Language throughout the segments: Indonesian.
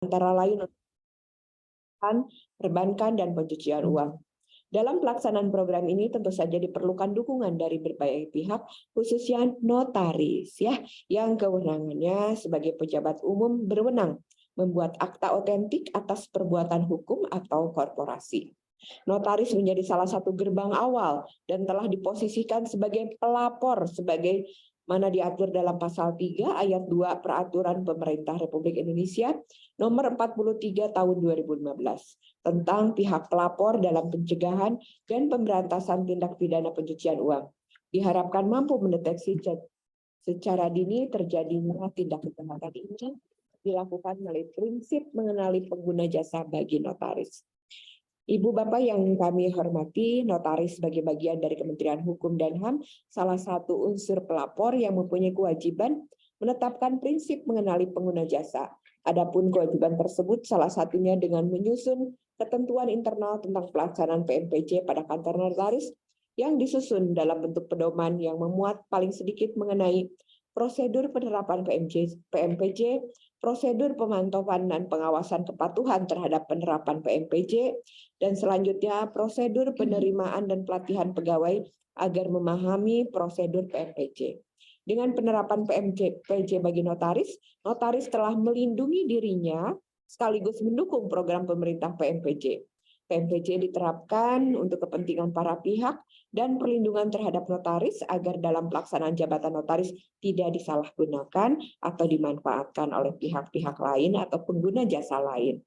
antara lain perbankan dan pencucian uang. Dalam pelaksanaan program ini tentu saja diperlukan dukungan dari berbagai pihak, khususnya notaris yang kewenangannya sebagai pejabat umum berwenang membuat akta otentik atas perbuatan hukum atau korporasi. Notaris menjadi salah satu gerbang awal dan telah diposisikan sebagai pelapor sebagai mana diatur dalam pasal 3 ayat 2 Peraturan Pemerintah Republik Indonesia nomor 43 tahun 2015 tentang pihak pelapor dalam pencegahan dan pemberantasan tindak pidana pencucian uang. Diharapkan mampu mendeteksi secara dini terjadinya tindak kejahatan ini dilakukan melalui prinsip mengenali pengguna jasa bagi notaris. Ibu Bapak yang kami hormati, notaris sebagai bagian dari Kementerian Hukum dan HAM, salah satu unsur pelapor yang mempunyai kewajiban menetapkan prinsip mengenali pengguna jasa. Adapun kewajiban tersebut salah satunya dengan menyusun ketentuan internal tentang pelaksanaan PMPJ pada kantor notaris yang disusun dalam bentuk pedoman yang memuat paling sedikit mengenai prosedur penerapan PMPJ, prosedur pemantauan dan pengawasan kepatuhan terhadap penerapan PMPJ, dan selanjutnya prosedur penerimaan dan pelatihan pegawai agar memahami prosedur PMPJ. Dengan penerapan PMPJ bagi notaris, notaris telah melindungi dirinya sekaligus mendukung program pemerintah PMPJ. PMPJ diterapkan untuk kepentingan para pihak dan perlindungan terhadap notaris agar dalam pelaksanaan jabatan notaris tidak disalahgunakan atau dimanfaatkan oleh pihak-pihak lain atau pengguna jasa lain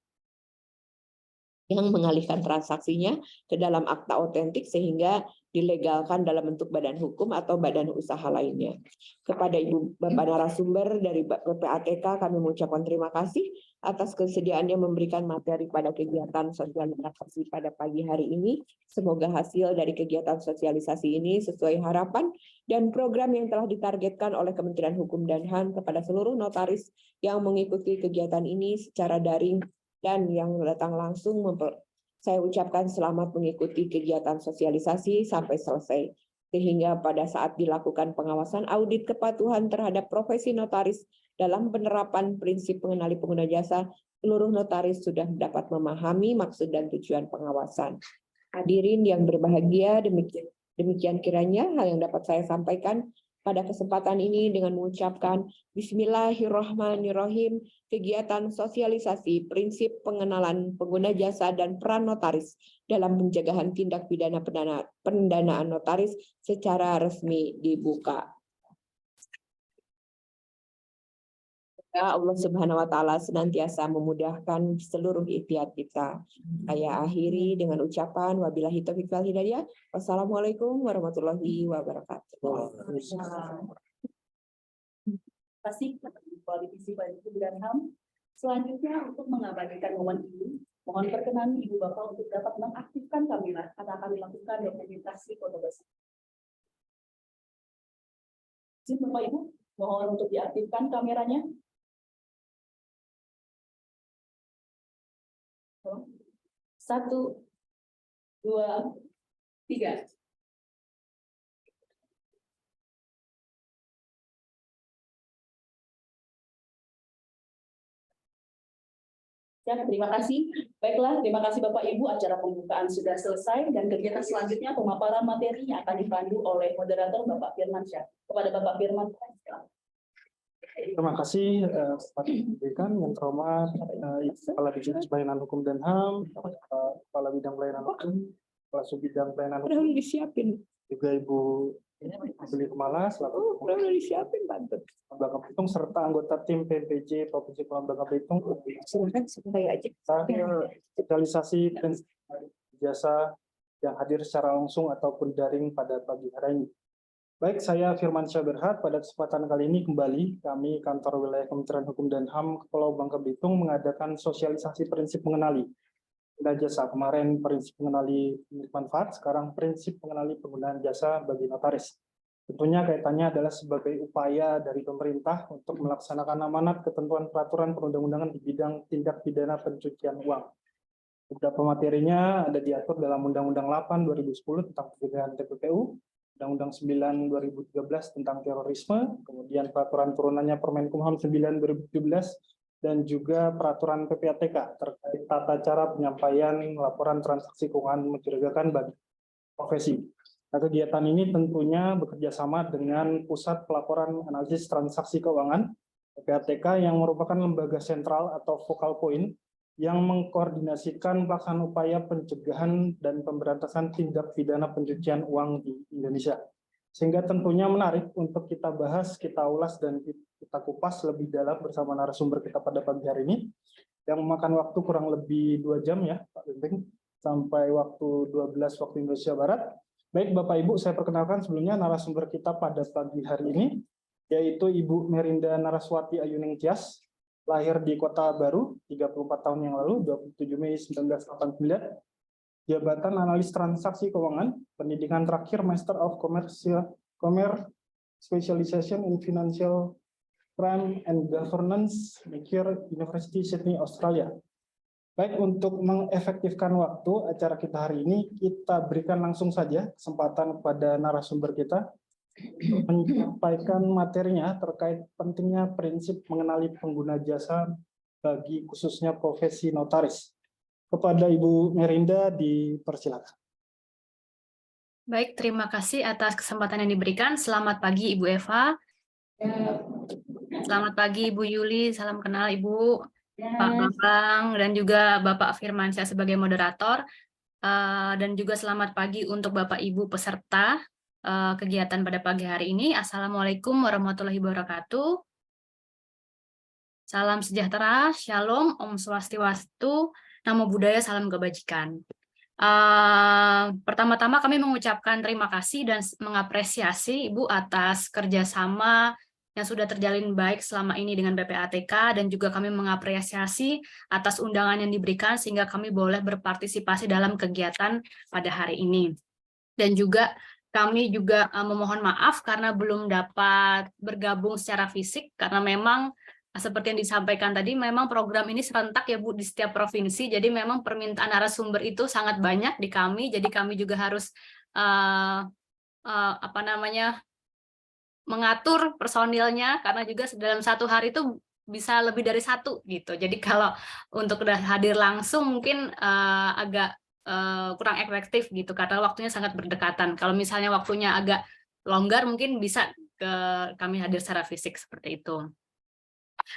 yang mengalihkan transaksinya ke dalam akta otentik sehingga dilegalkan dalam bentuk badan hukum atau badan usaha lainnya. Kepada Ibu Bapak narasumber dari PPATK kami mengucapkan terima kasih atas kesediaannya memberikan materi pada kegiatan sosialisasi pada pagi hari ini. Semoga hasil dari kegiatan sosialisasi ini sesuai harapan dan program yang telah ditargetkan oleh Kementerian Hukum dan HAM kepada seluruh notaris yang mengikuti kegiatan ini secara daring dan yang datang langsung. Saya ucapkan selamat mengikuti kegiatan sosialisasi sampai selesai, sehingga pada saat dilakukan pengawasan audit kepatuhan terhadap profesi notaris dalam penerapan prinsip mengenali pengguna jasa, seluruh notaris sudah dapat memahami maksud dan tujuan pengawasan. Hadirin yang berbahagia, demikian kiranya hal yang dapat saya sampaikan pada kesempatan ini dengan mengucapkan Bismillahirrahmanirrahim. Kegiatan sosialisasi prinsip pengenalan pengguna jasa dan peran notaris dalam pencegahan tindak pidana pendanaan notaris secara resmi dibuka. Allah Subhanahu wa Ta'ala senantiasa memudahkan seluruh ikhtiar kita. Saya akhiri dengan ucapan wabillahi taufiq wal hidayah. Wassalamualaikum warahmatullahi wabarakatuh. Terima kasih Politisi Hukum dan HAM. Selanjutnya untuk mengabadikan momen ini, mohon perkenan Ibu Bapak untuk dapat mengaktifkan kamera karena akan dilakukan dokumentasi foto bersama. Izin Bapak Ibu, mohon untuk diaktifkan kameranya. 1, 2, 3. Ya, terima kasih. Baiklah, terima kasih Bapak Ibu. Acara pembukaan sudah selesai dan kegiatan selanjutnya pemaparan materi yang akan dipandu oleh moderator Bapak Firmansyah. Kepada Bapak Firmansyah. Terima kasih Pak Dekan yang terhormat Kepala Divisi Pelayanan Hukum dan HAM, Kepala Bidang Pelayanan Hukum, Kepala Subbidang Pelayanan Hukum, juga Ibu Beli Kemala selaku Bangka Belitung serta anggota tim PMPJ Provinsi Kepulauan Bangka Belitung. Sosialisasi dan jasa yang hadir secara langsung ataupun daring pada pagi hari ini. Baik, saya Firmansyah Berhad. Pada kesempatan kali ini kembali kami Kantor Wilayah Kementerian Hukum dan HAM Kepulauan Bangka Belitung mengadakan sosialisasi prinsip mengenali pengguna jasa. Kemarin prinsip mengenali manfaat, sekarang prinsip mengenali penggunaan jasa bagi notaris. Tentunya kaitannya adalah sebagai upaya dari pemerintah untuk melaksanakan amanat ketentuan peraturan perundang-undangan di bidang tindak pidana pencucian uang. Beberapa materinya ada diatur dalam Undang-Undang 8 2010 tentang pencegahan TPPU, Undang-Undang 9 2013 tentang terorisme, kemudian peraturan turunannya Permenkumham 9 2017 dan juga peraturan PPATK terkait tata cara penyampaian laporan transaksi keuangan mencurigakan bagi profesi. Nah, kegiatan ini tentunya bekerja sama dengan Pusat Pelaporan Analisis Transaksi Keuangan PPATK yang merupakan lembaga sentral atau focal point yang mengkoordinasikan pelaksanaan upaya pencegahan dan pemberantasan tindak pidana pencucian uang di Indonesia. Sehingga tentunya menarik untuk kita bahas, kita ulas, dan kita kupas lebih dalam bersama narasumber kita pada pagi hari ini, yang memakan waktu kurang lebih 2 jam ya, Pak Bimbing, sampai waktu 12 waktu Indonesia Barat. Baik Bapak Ibu, saya perkenalkan sebelumnya narasumber kita pada pagi hari ini, yaitu Ibu Merinda Naraswati Ayuning Tias, lahir di Kota Baru 34 tahun yang lalu, 27 Mei 1989, jabatan analis transaksi keuangan, pendidikan terakhir Master of Commerce Specialization in Financial Crime and Governance, Macquarie University, Sydney, Australia. Baik, untuk mengefektifkan waktu acara kita hari ini, kita berikan langsung saja kesempatan kepada narasumber kita untuk menyampaikan materinya terkait pentingnya prinsip mengenali pengguna jasa bagi khususnya profesi notaris. Kepada Ibu Merinda dipersilakan. Baik, terima kasih atas kesempatan yang diberikan. Selamat pagi Ibu Eva. Selamat pagi Ibu Yuli, salam kenal Ibu, Pak Bambang, dan juga Bapak Firmansyah sebagai moderator. Dan juga selamat pagi untuk Bapak Ibu peserta kegiatan pada pagi hari ini. Assalamualaikum warahmatullahi wabarakatuh. Salam sejahtera, shalom, Om Swastiastu, Namo Buddhaya, salam kebajikan. Pertama-tama kami mengucapkan terima kasih dan mengapresiasi Ibu atas kerjasama yang sudah terjalin baik selama ini dengan PPATK, dan juga kami mengapresiasi atas undangan yang diberikan sehingga kami boleh berpartisipasi dalam kegiatan pada hari ini. Dan juga kami juga memohon maaf karena belum dapat bergabung secara fisik, karena memang seperti yang disampaikan tadi, memang program ini serentak ya Bu di setiap provinsi, jadi memang permintaan narasumber itu sangat banyak di kami, jadi kami juga harus mengatur personilnya, karena juga dalam satu hari itu bisa lebih dari satu gitu. Jadi kalau untuk hadir langsung mungkin agak kurang efektif gitu, karena waktunya sangat berdekatan. Kalau misalnya waktunya agak longgar mungkin bisa kami hadir secara fisik seperti itu.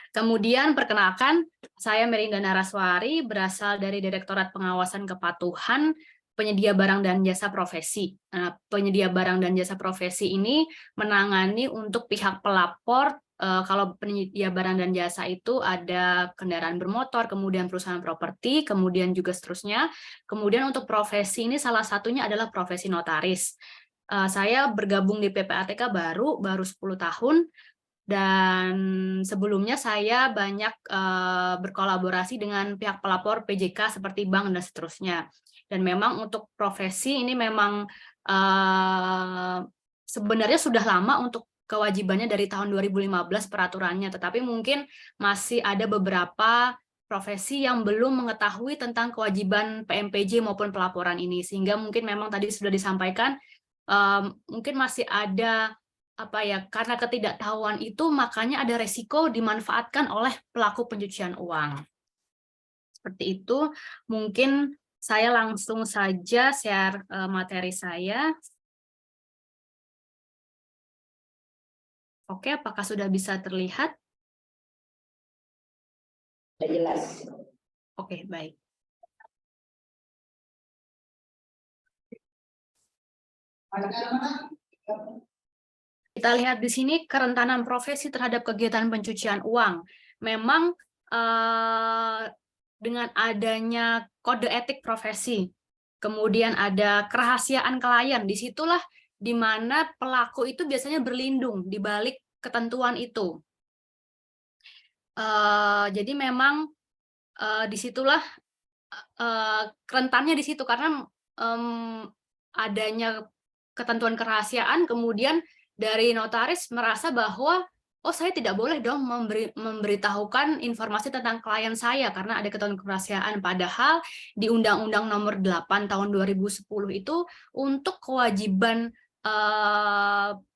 Kemudian perkenalkan, saya Merinda Naraswari, berasal dari Direktorat Pengawasan Kepatuhan Penyedia Barang dan Jasa Profesi. Nah, penyedia barang dan jasa profesi ini menangani untuk pihak pelapor. Kalau penyedia barang dan jasa itu ada kendaraan bermotor, kemudian perusahaan properti, kemudian juga seterusnya. Kemudian untuk profesi ini salah satunya adalah profesi notaris. Saya bergabung di PPATK baru 10 tahun. Dan sebelumnya saya banyak berkolaborasi dengan pihak pelapor PJK seperti bank dan seterusnya. Dan memang untuk profesi ini memang sebenarnya sudah lama untuk kewajibannya dari tahun 2015 peraturannya, tetapi mungkin masih ada beberapa profesi yang belum mengetahui tentang kewajiban PMPJ maupun pelaporan ini, sehingga mungkin memang tadi sudah disampaikan mungkin masih ada karena ketidaktahuan itu makanya ada resiko dimanfaatkan oleh pelaku pencucian uang. Seperti itu, mungkin saya langsung saja share materi saya. Oke, apakah sudah bisa terlihat? Sudah jelas. Oke, baik. Kita lihat di sini kerentanan profesi terhadap kegiatan pencucian uang. Memang dengan adanya kode etik profesi, kemudian ada kerahasiaan klien, disitulah di mana pelaku itu biasanya berlindung di balik ketentuan itu. Jadi memang disitulah rentannya di situ, karena adanya ketentuan kerahasiaan, kemudian dari notaris merasa bahwa saya tidak boleh dong memberitahukan informasi tentang klien saya karena ada ketentuan kerahasiaan, padahal di Undang-Undang Nomor 8 Tahun 2010 itu untuk kewajiban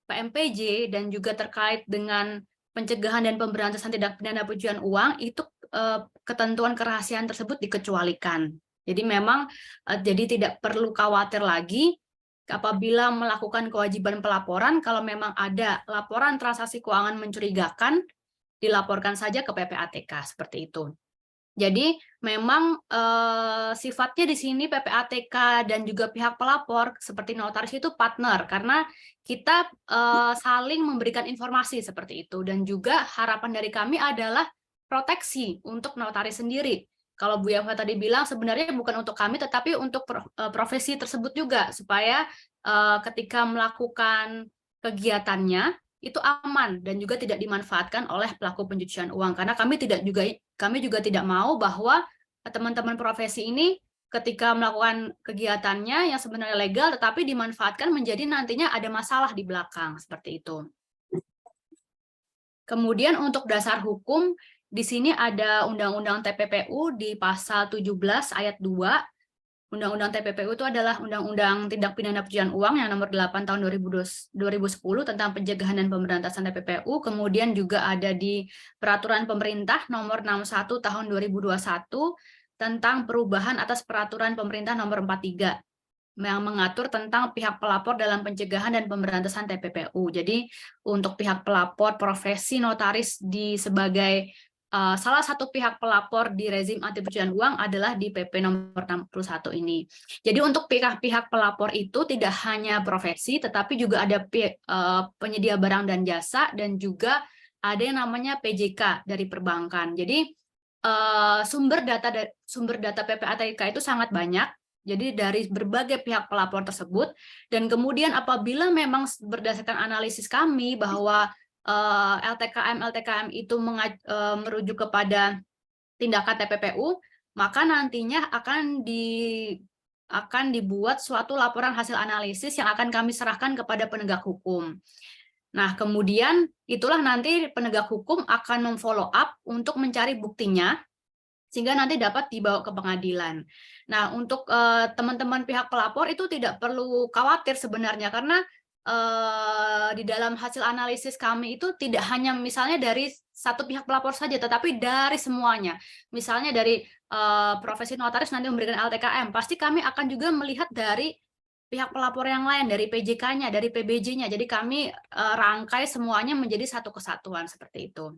PMPJ dan juga terkait dengan pencegahan dan pemberantasan tindak pidana pencucian uang itu ketentuan kerahasiaan tersebut dikecualikan. Jadi memang jadi tidak perlu khawatir lagi apabila melakukan kewajiban pelaporan, kalau memang ada laporan transaksi keuangan mencurigakan, dilaporkan saja ke PPATK seperti itu. Jadi memang sifatnya di sini PPATK dan juga pihak pelapor seperti notaris itu partner karena kita saling memberikan informasi seperti itu, dan juga harapan dari kami adalah proteksi untuk notaris sendiri. Kalau Bu Yafa tadi bilang sebenarnya bukan untuk kami tetapi untuk profesi tersebut juga, supaya ketika melakukan kegiatannya itu aman dan juga tidak dimanfaatkan oleh pelaku pencucian uang, karena kami juga tidak mau bahwa teman-teman profesi ini ketika melakukan kegiatannya yang sebenarnya legal tetapi dimanfaatkan menjadi nantinya ada masalah di belakang seperti itu. Kemudian untuk dasar hukum di sini ada Undang-Undang TPPU di pasal 17 ayat 2. Undang-Undang TPPU itu adalah Undang-Undang Tindak Pidana Pencucian Uang yang nomor 8 tahun 2010 tentang pencegahan dan pemberantasan TPPU. Kemudian juga ada di Peraturan Pemerintah nomor 61 tahun 2021 tentang perubahan atas Peraturan Pemerintah nomor 43 yang mengatur tentang pihak pelapor dalam pencegahan dan pemberantasan TPPU. Jadi untuk pihak pelapor profesi notaris sebagai salah satu pihak pelapor di rezim anti pencucian uang adalah di PP nomor 61 ini. Jadi untuk pihak-pihak pelapor itu tidak hanya profesi, tetapi juga ada penyedia barang dan jasa, dan juga ada yang namanya PJK dari perbankan. Jadi sumber data PPATK itu sangat banyak. Jadi dari berbagai pihak pelapor tersebut, dan kemudian apabila memang berdasarkan analisis kami bahwa LTKM itu merujuk kepada tindakan TPPU, maka nantinya akan dibuat suatu laporan hasil analisis yang akan kami serahkan kepada penegak hukum. Nah, kemudian itulah nanti penegak hukum akan memfollow up untuk mencari buktinya, sehingga nanti dapat dibawa ke pengadilan. Nah, untuk teman-teman pihak pelapor itu tidak perlu khawatir sebenarnya, karena di dalam hasil analisis kami itu tidak hanya misalnya dari satu pihak pelapor saja, tetapi dari semuanya. Misalnya dari profesi notaris nanti memberikan LTKM, pasti kami akan juga melihat dari pihak pelapor yang lain, dari PJK-nya, dari PBJ-nya. Jadi kami rangkai semuanya menjadi satu kesatuan seperti itu.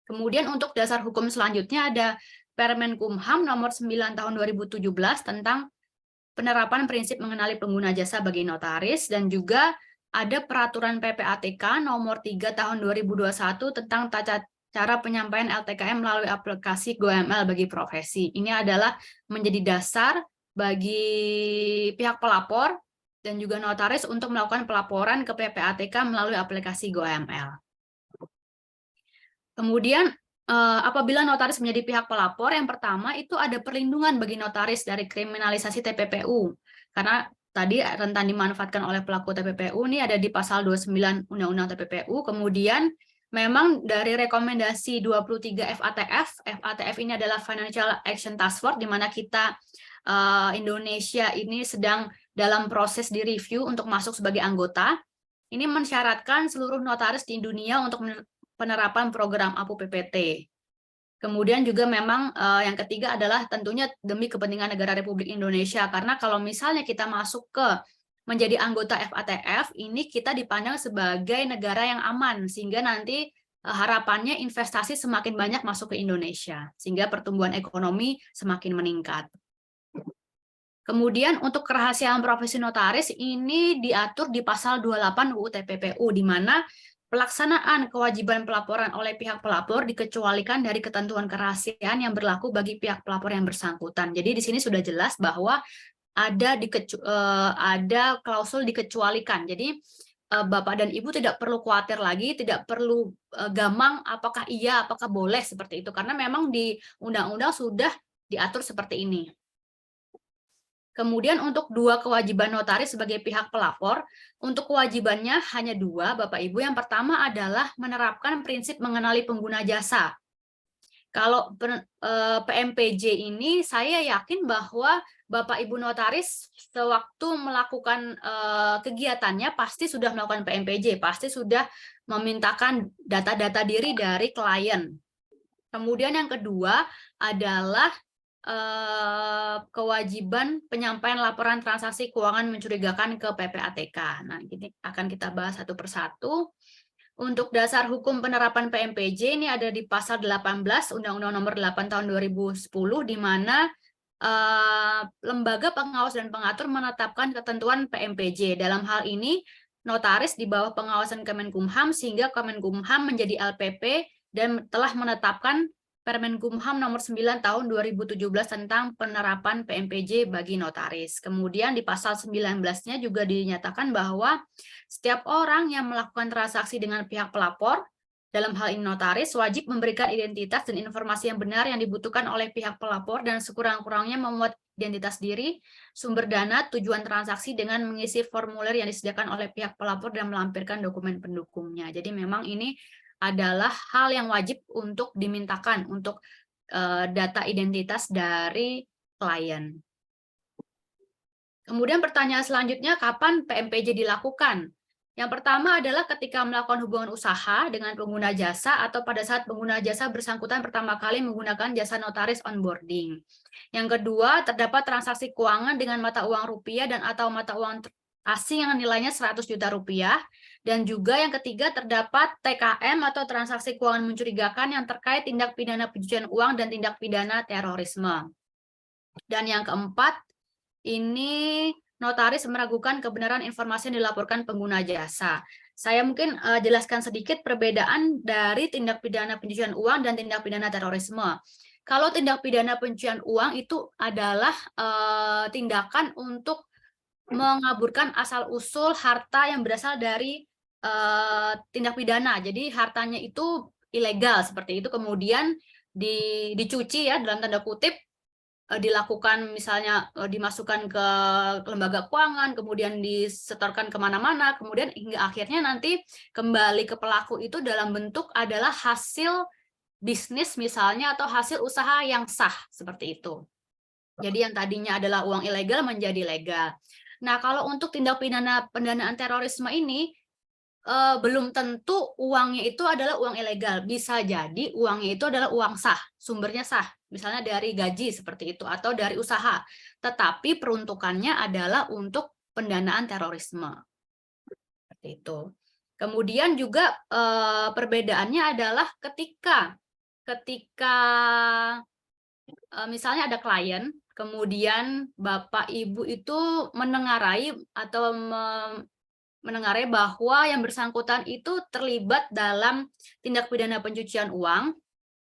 Kemudian untuk dasar hukum selanjutnya ada Permenkumham nomor 9 tahun 2017 tentang penerapan prinsip mengenali pengguna jasa bagi notaris, dan juga ada peraturan PPATK nomor 3 tahun 2021 tentang tata cara penyampaian LTKM melalui aplikasi GoML bagi profesi. Ini adalah menjadi dasar bagi pihak pelapor dan juga notaris untuk melakukan pelaporan ke PPATK melalui aplikasi GoML. Kemudian apabila notaris menjadi pihak pelapor, yang pertama itu ada perlindungan bagi notaris dari kriminalisasi TPPU. Karena tadi rentan dimanfaatkan oleh pelaku TPPU ini ada di pasal 29 Undang-Undang TPPU. Kemudian memang dari rekomendasi 23 FATF ini adalah Financial Action Task Force, di mana kita Indonesia ini sedang dalam proses direview untuk masuk sebagai anggota. Ini mensyaratkan seluruh notaris di dunia untuk penerapan program APU PPT. Kemudian juga memang yang ketiga adalah tentunya demi kepentingan negara Republik Indonesia, karena kalau misalnya kita masuk ke menjadi anggota FATF, ini kita dipandang sebagai negara yang aman, sehingga nanti harapannya investasi semakin banyak masuk ke Indonesia, sehingga pertumbuhan ekonomi semakin meningkat. Kemudian untuk kerahasiaan profesi notaris ini diatur di pasal 28 UU TPPU, di mana pelaksanaan kewajiban pelaporan oleh pihak pelapor dikecualikan dari ketentuan kerahasiaan yang berlaku bagi pihak pelapor yang bersangkutan. Jadi di sini sudah jelas bahwa ada klausul dikecualikan. Jadi Bapak dan Ibu tidak perlu khawatir lagi, tidak perlu gamang apakah iya, apakah boleh seperti itu, karena memang di undang-undang sudah diatur seperti ini. Kemudian untuk dua kewajiban notaris sebagai pihak pelapor, untuk kewajibannya hanya dua, Bapak Ibu. Yang pertama adalah menerapkan prinsip mengenali pengguna jasa. Kalau PMPJ ini, saya yakin bahwa Bapak Ibu notaris sewaktu melakukan kegiatannya pasti sudah melakukan PMPJ, pasti sudah memintakan data-data diri dari klien. Kemudian yang kedua adalah kewajiban penyampaian laporan transaksi keuangan mencurigakan ke PPATK. Nah, ini akan kita bahas satu persatu. Untuk dasar hukum penerapan PMPJ ini ada di pasal 18 Undang-Undang Nomor 8 Tahun 2010, di mana lembaga pengawas dan pengatur menetapkan ketentuan PMPJ. Dalam hal ini, notaris di bawah pengawasan Kemenkumham, sehingga Kemenkumham menjadi LPP dan telah menetapkan Permenkumham nomor 9 tahun 2017 tentang penerapan PMPJ bagi notaris. Kemudian di pasal 19-nya juga dinyatakan bahwa setiap orang yang melakukan transaksi dengan pihak pelapor, dalam hal ini notaris, wajib memberikan identitas dan informasi yang benar yang dibutuhkan oleh pihak pelapor dan sekurang-kurangnya memuat identitas diri, sumber dana, tujuan transaksi dengan mengisi formulir yang disediakan oleh pihak pelapor dan melampirkan dokumen pendukungnya. Jadi memang ini adalah hal yang wajib untuk dimintakan untuk data identitas dari klien. Kemudian pertanyaan selanjutnya, kapan PMPJ dilakukan? Yang pertama adalah ketika melakukan hubungan usaha dengan pengguna jasa atau pada saat pengguna jasa bersangkutan pertama kali menggunakan jasa notaris onboarding. Yang kedua, terdapat transaksi keuangan dengan mata uang rupiah dan atau mata uang asing yang nilainya 100 juta rupiah. Dan juga yang ketiga, terdapat TKM atau transaksi keuangan mencurigakan yang terkait tindak pidana pencucian uang dan tindak pidana terorisme. Dan yang keempat, ini notaris meragukan kebenaran informasi yang dilaporkan pengguna jasa. Saya mungkin jelaskan sedikit perbedaan dari tindak pidana pencucian uang dan tindak pidana terorisme. Kalau tindak pidana pencucian uang itu adalah tindakan untuk mengaburkan asal-usul harta yang berasal dari tindak pidana. Jadi hartanya itu ilegal seperti itu, kemudian dicuci ya dalam tanda kutip, dilakukan misalnya dimasukkan ke lembaga keuangan, kemudian disetorkan kemana-mana, kemudian hingga akhirnya nanti kembali ke pelaku itu dalam bentuk adalah hasil bisnis misalnya atau hasil usaha yang sah seperti itu. Jadi yang tadinya adalah uang ilegal menjadi legal. Nah, kalau untuk tindak pidana pendanaan terorisme ini belum tentu uangnya itu adalah uang ilegal. Bisa jadi uangnya itu adalah uang sah, sumbernya sah. Misalnya dari gaji seperti itu atau dari usaha. Tetapi peruntukannya adalah untuk pendanaan terorisme. Seperti itu. Kemudian juga perbedaannya adalah ketika misalnya ada klien, kemudian Bapak Ibu itu menengarai atau menengarai bahwa yang bersangkutan itu terlibat dalam tindak pidana pencucian uang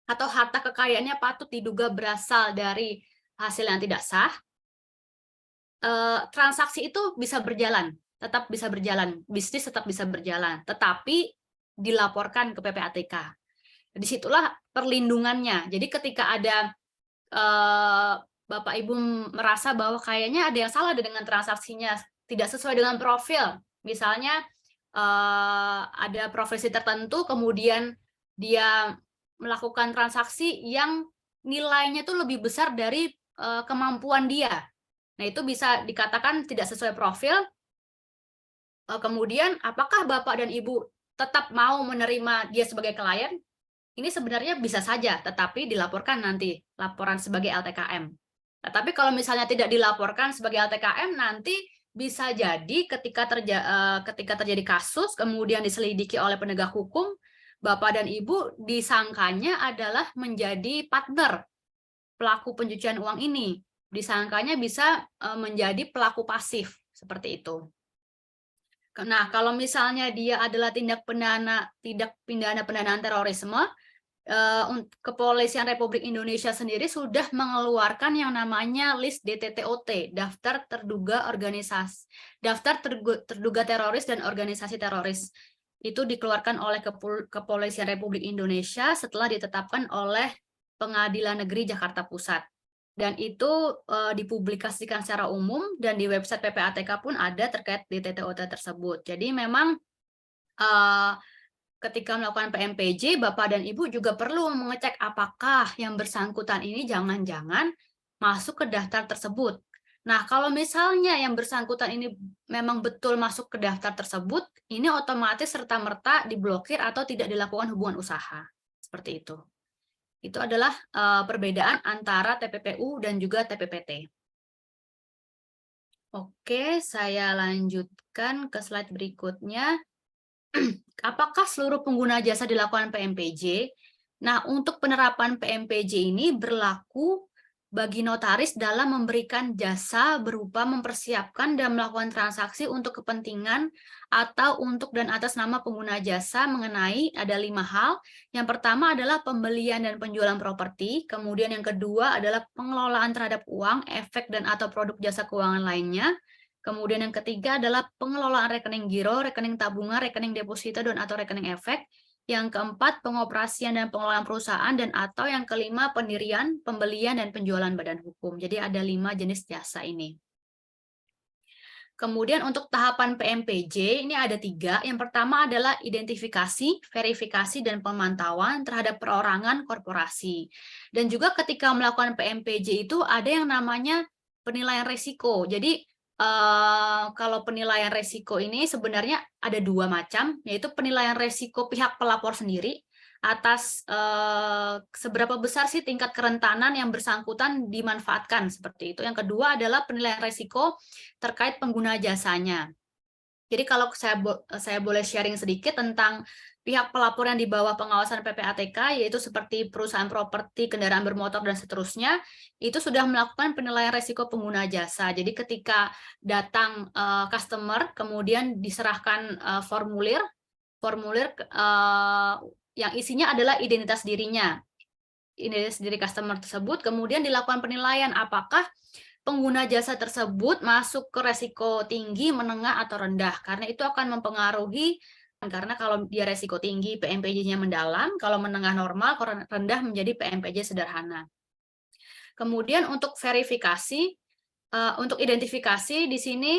atau harta kekayaannya patut diduga berasal dari hasil yang tidak sah, transaksi itu bisa berjalan, tetap bisa berjalan, bisnis tetap bisa berjalan, tetapi dilaporkan ke PPATK. Disitulah perlindungannya. Jadi ketika ada Bapak Ibu merasa bahwa kayaknya ada yang salah dengan transaksinya, tidak sesuai dengan profil, misalnya ada profesi tertentu, kemudian dia melakukan transaksi yang nilainya tuh lebih besar dari kemampuan dia. Nah, itu bisa dikatakan tidak sesuai profil. Kemudian, apakah Bapak dan Ibu tetap mau menerima dia sebagai klien? Ini sebenarnya bisa saja, tetapi dilaporkan nanti, laporan sebagai LTKM. Tetapi kalau misalnya tidak dilaporkan sebagai LTKM, nanti bisa jadi ketika terjadi kasus, kemudian diselidiki oleh penegak hukum, Bapak dan Ibu disangkanya adalah menjadi partner pelaku pencucian uang ini. Disangkanya bisa menjadi pelaku pasif, seperti itu. Nah, kalau misalnya dia adalah tindak pidana pendanaan terorisme, Kepolisian Republik Indonesia sendiri sudah mengeluarkan yang namanya list DTTOT, daftar terduga teroris dan organisasi teroris. Itu dikeluarkan oleh Kepolisian Republik Indonesia setelah ditetapkan oleh Pengadilan Negeri Jakarta Pusat. Dan itu dipublikasikan secara umum dan di website PPATK pun ada terkait DTTOT tersebut. Jadi memang ketika melakukan PMPJ, Bapak dan Ibu juga perlu mengecek apakah yang bersangkutan ini jangan-jangan masuk ke daftar tersebut. Nah, kalau misalnya yang bersangkutan ini memang betul masuk ke daftar tersebut, ini otomatis serta-merta diblokir atau tidak dilakukan hubungan usaha. Seperti itu. Itu adalah perbedaan antara TPPU dan juga TPPT. Oke, saya lanjutkan ke slide berikutnya. Apakah seluruh pengguna jasa dilakukan PMPJ? Nah, untuk penerapan PMPJ ini berlaku bagi notaris dalam memberikan jasa berupa mempersiapkan dan melakukan transaksi untuk kepentingan atau untuk dan atas nama pengguna jasa mengenai ada 5 hal. Yang pertama adalah pembelian dan penjualan properti, kemudian yang kedua adalah pengelolaan terhadap uang, efek dan atau produk jasa keuangan lainnya. Kemudian yang ketiga adalah pengelolaan rekening giro, rekening tabungan, rekening deposito, dan atau rekening efek. Yang keempat, pengoperasian dan pengelolaan perusahaan, dan atau yang kelima, pendirian, pembelian, dan penjualan badan hukum. Jadi ada 5 jenis jasa ini. Kemudian untuk tahapan PMPJ ini ada 3. Yang pertama adalah identifikasi, verifikasi, dan pemantauan terhadap perorangan korporasi. Dan juga ketika melakukan PMPJ itu ada yang namanya penilaian risiko. Jadi kalau penilaian risiko ini sebenarnya ada 2 macam, yaitu penilaian risiko pihak pelapor sendiri atas seberapa besar sih tingkat kerentanan yang bersangkutan dimanfaatkan, seperti itu. Yang kedua adalah penilaian risiko terkait pengguna jasanya. Jadi kalau saya boleh sharing sedikit tentang pihak pelapor yang di bawah pengawasan PPATK, yaitu seperti perusahaan properti, kendaraan bermotor, dan seterusnya, itu sudah melakukan penilaian risiko pengguna jasa. Jadi ketika datang customer, kemudian diserahkan formulir yang isinya adalah identitas dirinya, identitas diri customer tersebut, kemudian dilakukan penilaian apakah pengguna jasa tersebut masuk ke resiko tinggi, menengah, atau rendah, karena itu akan mempengaruhi. Karena kalau dia resiko tinggi, PMPJ-nya mendalam, kalau menengah normal, kalau rendah menjadi PMPJ sederhana. Kemudian untuk verifikasi, untuk identifikasi di sini,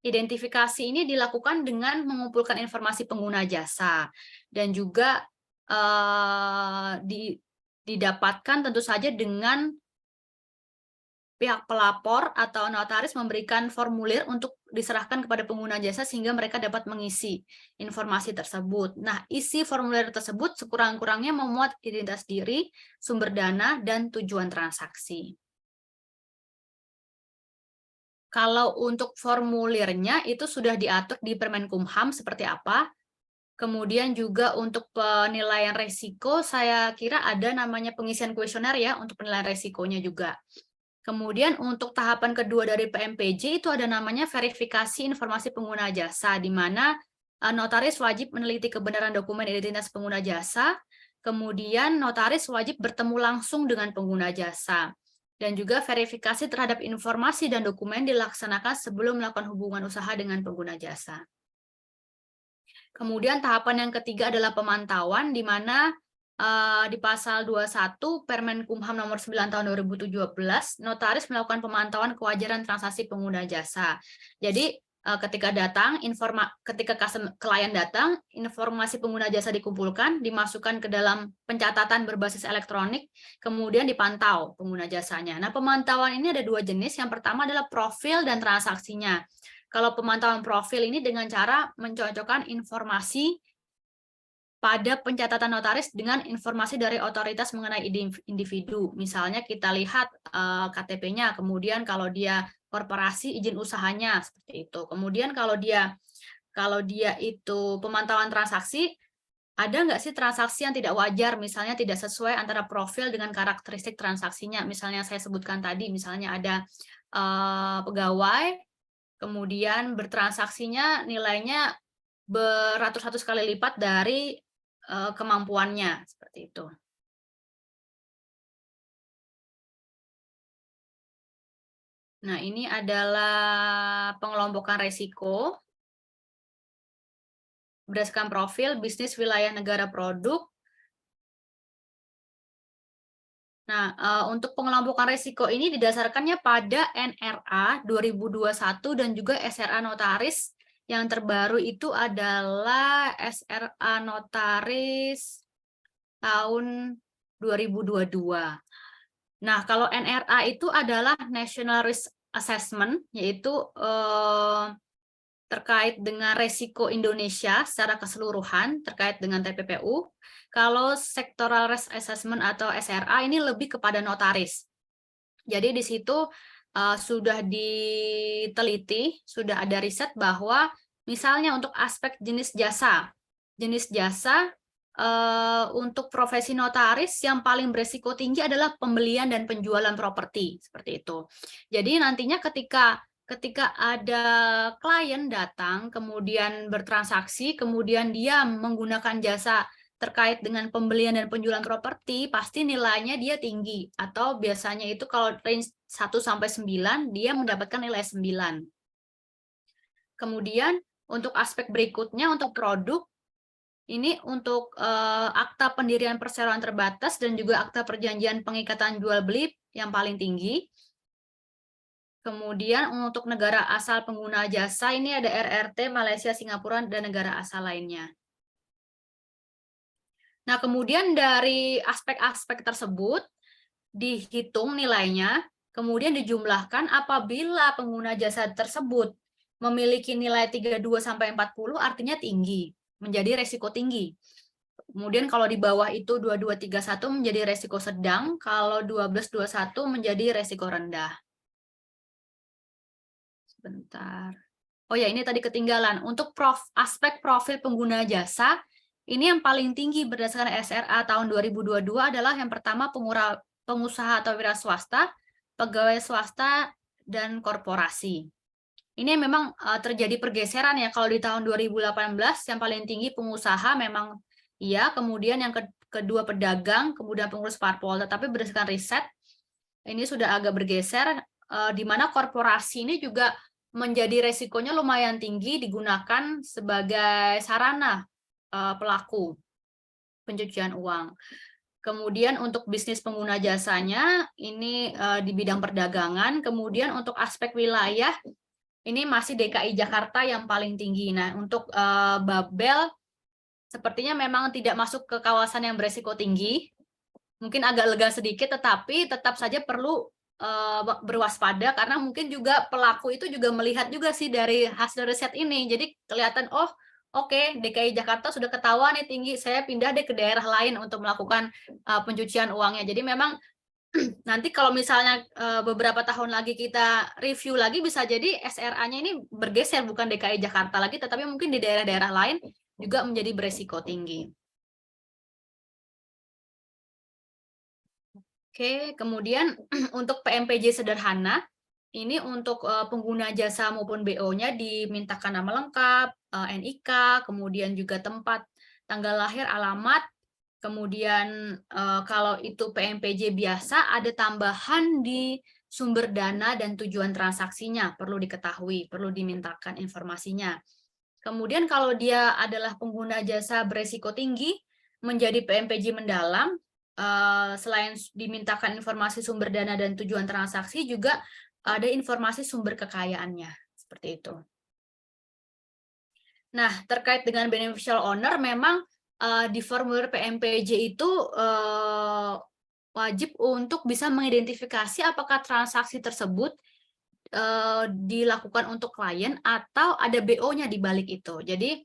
identifikasi ini dilakukan dengan mengumpulkan informasi pengguna jasa, dan juga didapatkan tentu saja dengan pihak pelapor atau notaris memberikan formulir untuk diserahkan kepada pengguna jasa sehingga mereka dapat mengisi informasi tersebut. Nah, isi formulir tersebut sekurang-kurangnya memuat identitas diri, sumber dana, dan tujuan transaksi. Kalau untuk formulirnya itu sudah diatur di Permenkumham seperti apa. Kemudian juga untuk penilaian resiko, saya kira ada namanya pengisian kuesioner ya untuk penilaian resikonya juga. Kemudian untuk tahapan kedua dari PMPJ itu ada namanya verifikasi informasi pengguna jasa, di mana notaris wajib meneliti kebenaran dokumen identitas pengguna jasa, kemudian notaris wajib bertemu langsung dengan pengguna jasa, dan juga verifikasi terhadap informasi dan dokumen dilaksanakan sebelum melakukan hubungan usaha dengan pengguna jasa. Kemudian tahapan yang ketiga adalah pemantauan, di mana di pasal 21 Permenkumham nomor 9 tahun 2017, notaris melakukan pemantauan kewajaran transaksi pengguna jasa. Jadi ketika klien datang, informasi pengguna jasa dikumpulkan, dimasukkan ke dalam pencatatan berbasis elektronik, kemudian dipantau pengguna jasanya. Nah, pemantauan ini ada 2 jenis. Yang pertama adalah profil dan transaksinya. Kalau pemantauan profil ini dengan cara mencocokkan informasi pada pencatatan notaris dengan informasi dari otoritas mengenai individu. Misalnya kita lihat KTP-nya, kemudian kalau dia korporasi, izin usahanya, seperti itu. Kemudian kalau dia itu pemantauan transaksi, ada nggak sih transaksi yang tidak wajar, misalnya tidak sesuai antara profil dengan karakteristik transaksinya. Misalnya saya sebutkan tadi, misalnya ada pegawai, kemudian bertransaksinya nilainya beratus-ratus kali lipat dari kemampuannya, seperti itu. Nah, ini adalah pengelompokan resiko berdasarkan profil, bisnis, wilayah, negara, produk. Nah, untuk pengelompokan resiko ini didasarkannya pada NRA 2021 dan juga SRA notaris. Yang terbaru itu adalah SRA notaris tahun 2022. Nah, kalau NRA itu adalah National Risk Assessment, yaitu terkait dengan resiko Indonesia secara keseluruhan terkait dengan TPPU. Kalau sectoral risk assessment atau SRA ini lebih kepada notaris. Jadi di situ sudah diteliti, sudah ada riset bahwa misalnya untuk aspek jenis jasa untuk profesi notaris yang paling beresiko tinggi adalah pembelian dan penjualan properti, seperti itu. Jadi nantinya ketika ada klien datang, kemudian bertransaksi, kemudian dia menggunakan jasa terkait dengan pembelian dan penjualan properti, pasti nilainya dia tinggi. Atau biasanya itu kalau range 1-9, dia mendapatkan nilai 9. Kemudian untuk aspek berikutnya, untuk produk, ini untuk akta pendirian perseroan terbatas dan juga akta perjanjian pengikatan jual beli yang paling tinggi. Kemudian untuk negara asal pengguna jasa ini ada RRT, Malaysia, Singapura, dan negara asal lainnya. Nah, kemudian dari aspek-aspek tersebut dihitung nilainya, kemudian dijumlahkan apabila pengguna jasa tersebut memiliki nilai 32-40 artinya tinggi, menjadi resiko tinggi. Kemudian kalau di bawah itu 2231 menjadi resiko sedang, kalau 1221 menjadi resiko rendah. Sebentar. Oh ya, ini tadi ketinggalan. Untuk aspek profil pengguna jasa, ini yang paling tinggi berdasarkan SRA tahun 2022 adalah yang pertama pengusaha atau wira swasta, pegawai swasta, dan korporasi. Ini memang terjadi pergeseran ya. Kalau di tahun 2018 yang paling tinggi pengusaha memang iya, kemudian yang kedua pedagang, kemudian pengurus parpol. Tetapi berdasarkan riset, ini sudah agak bergeser, di mana korporasi ini juga menjadi resikonya lumayan tinggi digunakan sebagai sarana pelaku pencucian uang. Kemudian untuk bisnis pengguna jasanya, ini di bidang perdagangan. Kemudian untuk aspek wilayah, ini masih DKI Jakarta yang paling tinggi. Nah, untuk Babel, sepertinya memang tidak masuk ke kawasan yang beresiko tinggi. Mungkin agak lega sedikit, tetapi tetap saja perlu berwaspada karena mungkin juga pelaku itu juga melihat juga sih dari hasil riset ini. Jadi kelihatan, oh oke, DKI Jakarta sudah ketahuan nih tinggi, saya pindah deh ke daerah lain untuk melakukan pencucian uangnya. Jadi memang nanti kalau misalnya beberapa tahun lagi kita review lagi, bisa jadi SRA-nya ini bergeser, bukan DKI Jakarta lagi, tetapi mungkin di daerah-daerah lain juga menjadi beresiko tinggi. Oke, kemudian untuk PMPJ sederhana, ini untuk pengguna jasa maupun BO-nya dimintakan nama lengkap, NIK, kemudian juga tempat, tanggal lahir, alamat, kemudian kalau itu PMPJ biasa ada tambahan di sumber dana dan tujuan transaksinya, perlu diketahui, perlu dimintakan informasinya. Kemudian kalau dia adalah pengguna jasa beresiko tinggi, menjadi PMPJ mendalam, selain dimintakan informasi sumber dana dan tujuan transaksi, juga ada informasi sumber kekayaannya, seperti itu. Nah, terkait dengan beneficial owner, memang di formulir PMPJ itu wajib untuk bisa mengidentifikasi apakah transaksi tersebut dilakukan untuk klien atau ada BO-nya di balik itu. Jadi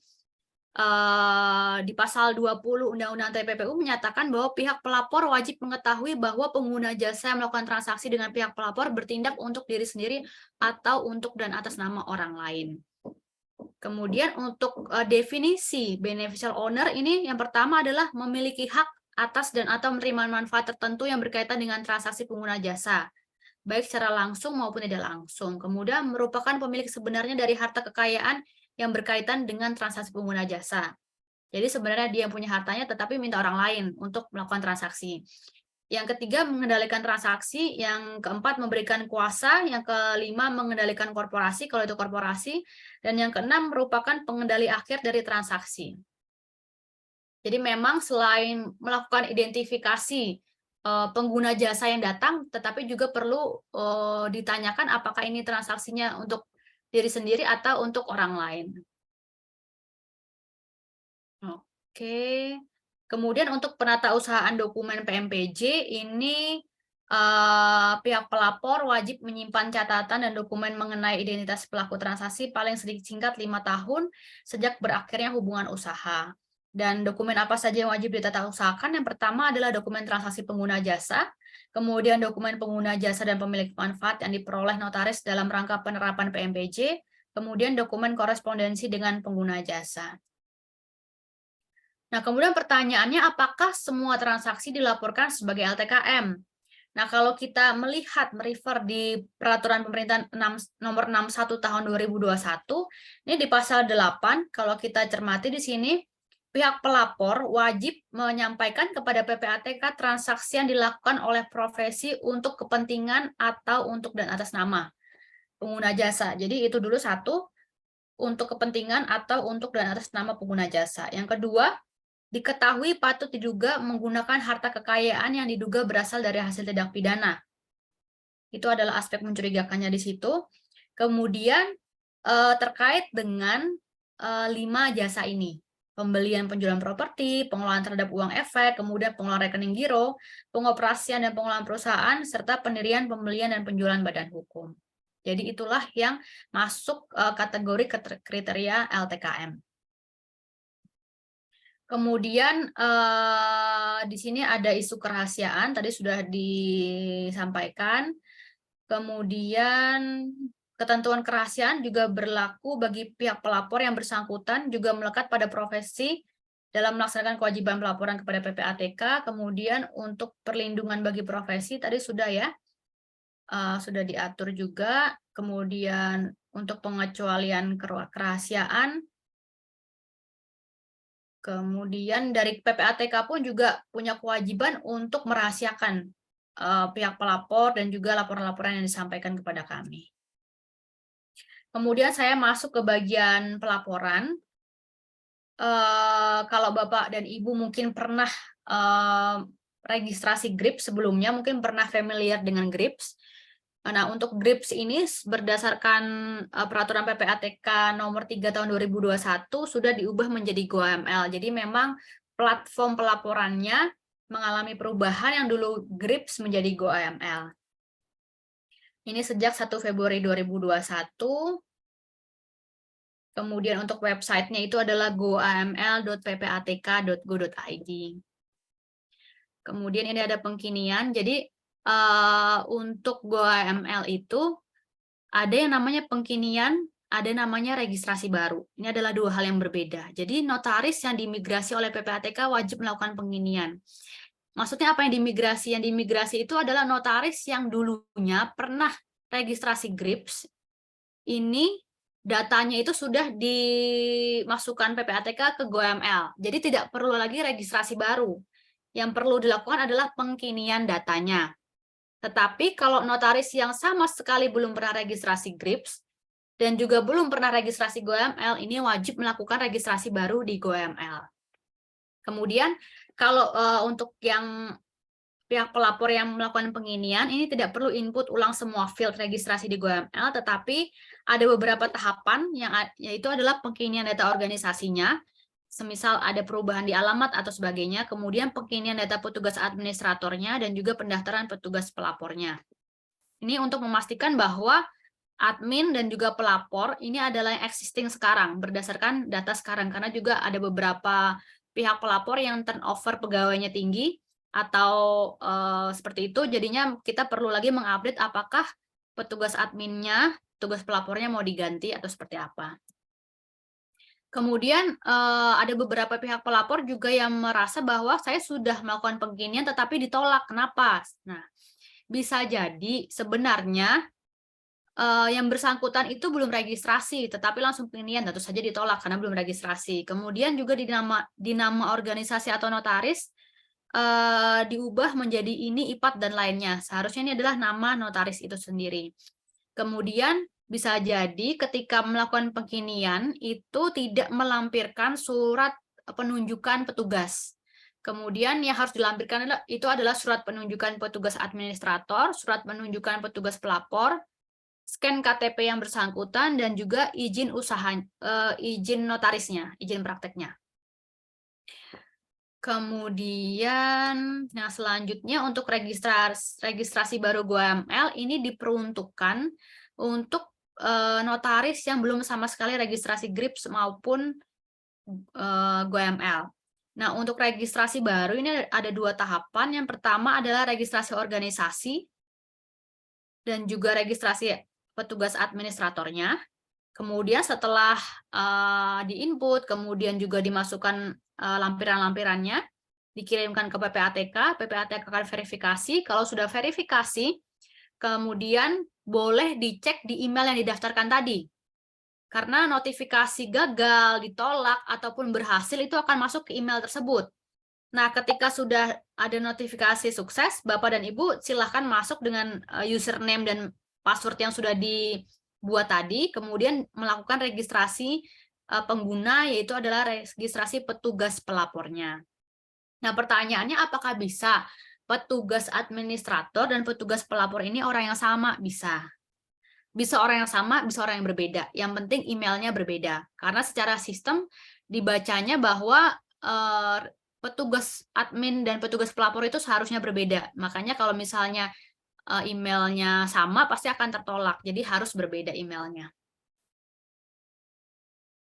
di pasal 20 Undang-Undang TPPU menyatakan bahwa pihak pelapor wajib mengetahui bahwa pengguna jasa yang melakukan transaksi dengan pihak pelapor bertindak untuk diri sendiri atau untuk dan atas nama orang lain. Kemudian untuk definisi beneficial owner ini yang pertama adalah memiliki hak atas dan atau menerima manfaat tertentu yang berkaitan dengan transaksi pengguna jasa, baik secara langsung maupun tidak langsung. Kemudian merupakan pemilik sebenarnya dari harta kekayaan yang berkaitan dengan transaksi pengguna jasa. Jadi sebenarnya dia yang punya hartanya tetapi minta orang lain untuk melakukan transaksi. Yang ketiga, mengendalikan transaksi. Yang keempat, memberikan kuasa. Yang kelima, mengendalikan korporasi, kalau itu korporasi. Dan yang keenam, merupakan pengendali akhir dari transaksi. Jadi memang selain melakukan identifikasi pengguna jasa yang datang, tetapi juga perlu ditanyakan apakah ini transaksinya untuk diri sendiri atau untuk orang lain. Oke. Kemudian untuk penatausahaan dokumen PMPJ ini pihak pelapor wajib menyimpan catatan dan dokumen mengenai identitas pelaku transaksi paling sedikit singkat 5 tahun sejak berakhirnya hubungan usaha. Dan dokumen apa saja yang wajib ditata usahakan? Yang pertama adalah dokumen transaksi pengguna jasa, kemudian dokumen pengguna jasa dan pemilik manfaat yang diperoleh notaris dalam rangka penerapan PMPJ, kemudian dokumen korespondensi dengan pengguna jasa. Nah, kemudian pertanyaannya, apakah semua transaksi dilaporkan sebagai LTKM? Nah, kalau kita merefer di Peraturan Pemerintah Nomor 61 Tahun 2021, ini di pasal 8, kalau kita cermati di sini, pihak pelapor wajib menyampaikan kepada PPATK transaksi yang dilakukan oleh profesi untuk kepentingan atau untuk dan atas nama pengguna jasa. Jadi itu dulu satu, untuk kepentingan atau untuk dan atas nama pengguna jasa. Yang kedua, diketahui patut diduga menggunakan harta kekayaan yang diduga berasal dari hasil tindak pidana. Itu adalah aspek mencurigakannya di situ. Kemudian terkait dengan 5 jasa ini. Pembelian penjualan properti, pengelolaan terhadap uang efek, kemudian pengelolaan rekening giro, pengoperasian dan pengelolaan perusahaan, serta pendirian, pembelian, dan penjualan badan hukum. Jadi itulah yang masuk kategori kriteria LTKM. Kemudian di sini ada isu kerahasiaan, tadi sudah disampaikan. Kemudian ketentuan kerahasiaan juga berlaku bagi pihak pelapor yang bersangkutan juga melekat pada profesi dalam melaksanakan kewajiban pelaporan kepada PPATK. Kemudian untuk perlindungan bagi profesi tadi sudah ya, sudah diatur juga. Kemudian untuk pengecualian kerahasiaan, kemudian dari PPATK pun juga punya kewajiban untuk merahasiakan pihak pelapor dan juga laporan-laporan yang disampaikan kepada kami. Kemudian saya masuk ke bagian pelaporan. Kalau Bapak dan Ibu mungkin pernah registrasi GRIPS sebelumnya, mungkin pernah familiar dengan GRIPS. Nah, untuk GRIPS ini berdasarkan peraturan PPATK nomor 3 tahun 2021 sudah diubah menjadi GoAML. Jadi memang platform pelaporannya mengalami perubahan, yang dulu GRIPS menjadi GoAML. Ini sejak 1 Februari 2021. Kemudian untuk websitenya itu adalah goaml.ppatk.go.id. Kemudian ini ada pengkinian. Jadi untuk GoAML itu ada yang namanya pengkinian, ada namanya registrasi baru. Ini adalah dua hal yang berbeda. Jadi notaris yang diimigrasi oleh PPATK wajib melakukan pengkinian. Maksudnya apa yang diimigrasi? Yang diimigrasi itu adalah notaris yang dulunya pernah registrasi GRIPS. Ini datanya itu sudah dimasukkan PPATK ke GoAML. Jadi tidak perlu lagi registrasi baru. Yang perlu dilakukan adalah pengkinian datanya. Tetapi kalau notaris yang sama sekali belum pernah registrasi GRIPS dan juga belum pernah registrasi GoAML, ini wajib melakukan registrasi baru di GoAML. Kemudian kalau untuk yang pihak pelapor yang melakukan penginian, ini tidak perlu input ulang semua field registrasi di GoAML, tetapi ada beberapa tahapan yang yaitu adalah pengkinian data organisasinya, semisal ada perubahan di alamat atau sebagainya, kemudian pengkinian data petugas administratornya, dan juga pendaftaran petugas pelapornya. Ini untuk memastikan bahwa admin dan juga pelapor ini adalah yang existing sekarang, berdasarkan data sekarang, karena juga ada beberapa pihak pelapor yang turnover pegawainya tinggi, atau seperti itu, jadinya kita perlu lagi mengupdate apakah petugas adminnya, petugas pelapornya mau diganti atau seperti apa. Kemudian ada beberapa pihak pelapor juga yang merasa bahwa saya sudah melakukan pengkinian tetapi ditolak. Kenapa? Nah, bisa jadi sebenarnya yang bersangkutan itu belum registrasi, tetapi langsung pengkinian, tentu saja ditolak karena belum registrasi. Kemudian juga di nama organisasi atau notaris diubah menjadi ini, IPAT, dan lainnya. Seharusnya ini adalah nama notaris itu sendiri. Kemudian bisa jadi ketika melakukan pengkinian itu tidak melampirkan surat penunjukan petugas. Kemudian yang harus dilampirkan itu adalah surat penunjukan petugas administrator, surat penunjukan petugas pelapor, scan KTP yang bersangkutan, dan juga izin usaha, izin notarisnya, izin prakteknya. Kemudian, nah selanjutnya untuk registrasi baru GoAML ini diperuntukkan untuk notaris yang belum sama sekali registrasi GRIPS maupun GoAML. Nah, untuk registrasi baru ini ada 2 tahapan. Yang pertama adalah registrasi organisasi dan juga registrasi petugas administratornya. Kemudian setelah di-input, kemudian juga dimasukkan lampiran-lampirannya, dikirimkan ke PPATK, PPATK akan verifikasi. Kalau sudah verifikasi, kemudian boleh dicek di email yang didaftarkan tadi. Karena notifikasi gagal, ditolak, ataupun berhasil itu akan masuk ke email tersebut. Nah, ketika sudah ada notifikasi sukses, Bapak dan Ibu silahkan masuk dengan username dan password yang sudah dibuat tadi, kemudian melakukan registrasi pengguna, yaitu adalah registrasi petugas pelapornya. Nah, pertanyaannya apakah bisa petugas administrator dan petugas pelapor ini orang yang sama? Bisa. Bisa orang yang sama, bisa orang yang berbeda. Yang penting emailnya berbeda. Karena secara sistem dibacanya bahwa petugas admin dan petugas pelapor itu seharusnya berbeda. Makanya kalau misalnya emailnya sama, pasti akan tertolak. Jadi harus berbeda emailnya.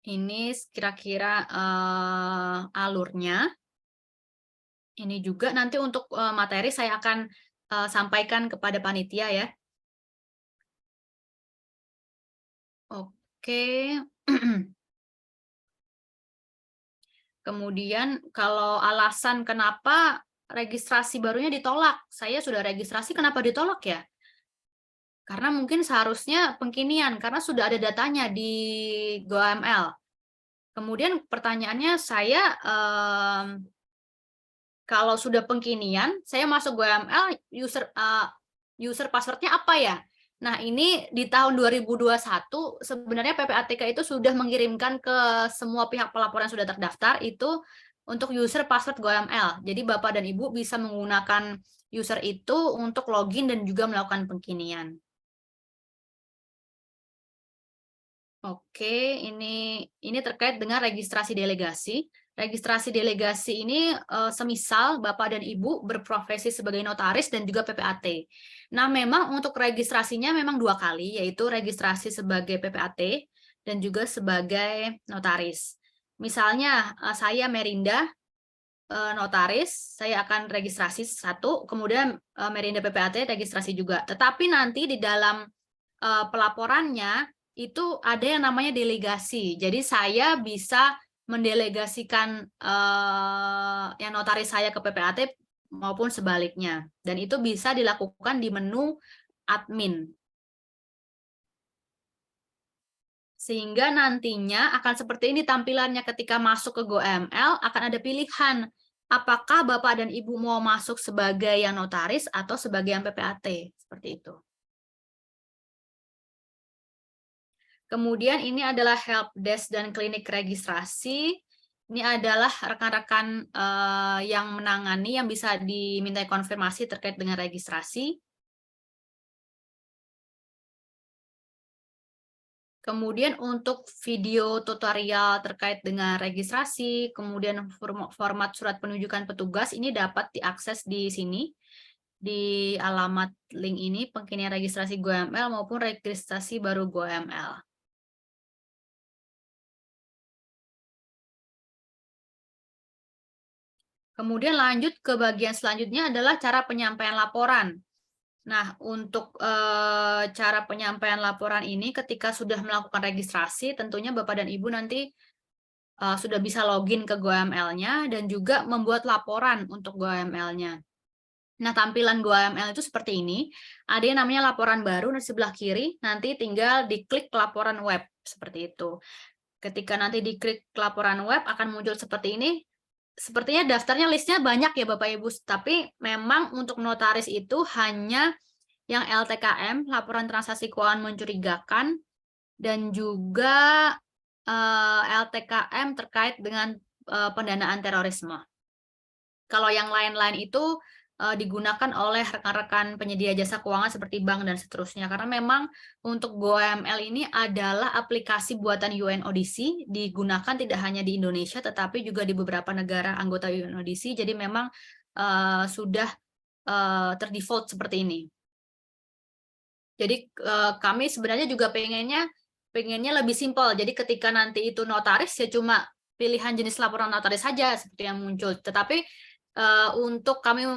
Ini kira-kira alurnya. Ini juga nanti untuk materi saya akan sampaikan kepada panitia ya. Oke. Kemudian kalau alasan kenapa registrasi barunya ditolak, saya sudah registrasi kenapa ditolak ya? Karena mungkin seharusnya pengkinian, karena sudah ada datanya di GoAML. Kemudian pertanyaannya saya, kalau sudah pengkinian, saya masuk GoAML, user password-nya apa ya? Nah, ini di tahun 2021 sebenarnya PPATK itu sudah mengirimkan ke semua pihak pelapor yang sudah terdaftar itu untuk user password GoAML. Jadi Bapak dan Ibu bisa menggunakan user itu untuk login dan juga melakukan pengkinian. Oke, ini terkait dengan registrasi delegasi. Registrasi delegasi ini semisal Bapak dan Ibu berprofesi sebagai notaris dan juga PPAT. Nah, memang untuk registrasinya memang 2 kali, yaitu registrasi sebagai PPAT dan juga sebagai notaris. Misalnya saya Merinda notaris, saya akan registrasi 1, kemudian Merinda PPAT registrasi juga. Tetapi nanti di dalam pelaporannya itu ada yang namanya delegasi. Jadi saya bisa mendelegasikan yang notaris saya ke PPAT maupun sebaliknya. Dan itu bisa dilakukan di menu admin. Sehingga nantinya akan seperti ini tampilannya ketika masuk ke GoAML, akan ada pilihan apakah Bapak dan Ibu mau masuk sebagai yang notaris atau sebagai yang PPAT. Seperti itu. Kemudian ini adalah help desk dan klinik registrasi. Ini adalah rekan-rekan yang menangani yang bisa dimintai konfirmasi terkait dengan registrasi. Kemudian untuk video tutorial terkait dengan registrasi, kemudian format surat penunjukan petugas ini dapat diakses di sini, di alamat link ini, pengkinian registrasi GoAML maupun registrasi baru GoAML. Kemudian lanjut ke bagian selanjutnya adalah cara penyampaian laporan. Nah, untuk cara penyampaian laporan ini ketika sudah melakukan registrasi, tentunya Bapak dan Ibu nanti sudah bisa login ke GoAML-nya dan juga membuat laporan untuk GoAML-nya. Nah, tampilan GoAML itu seperti ini. Ada yang namanya laporan baru di sebelah kiri, nanti tinggal diklik laporan web, seperti itu. Ketika nanti diklik laporan web akan muncul seperti ini. Sepertinya daftarnya listnya banyak ya Bapak Ibu, tapi memang untuk notaris itu hanya yang LTKM, laporan transaksi keuangan mencurigakan, dan juga LTKM terkait dengan pendanaan terorisme. Kalau yang lain-lain itu digunakan oleh rekan-rekan penyedia jasa keuangan seperti bank dan seterusnya. Karena memang untuk GoAML ini adalah aplikasi buatan UNODC, digunakan tidak hanya di Indonesia, tetapi juga di beberapa negara anggota UNODC, jadi memang sudah terdefault seperti ini. Jadi kami sebenarnya juga pengennya lebih simpel, jadi ketika nanti itu notaris ya cuma pilihan jenis laporan notaris saja seperti yang muncul. Tetapi untuk kami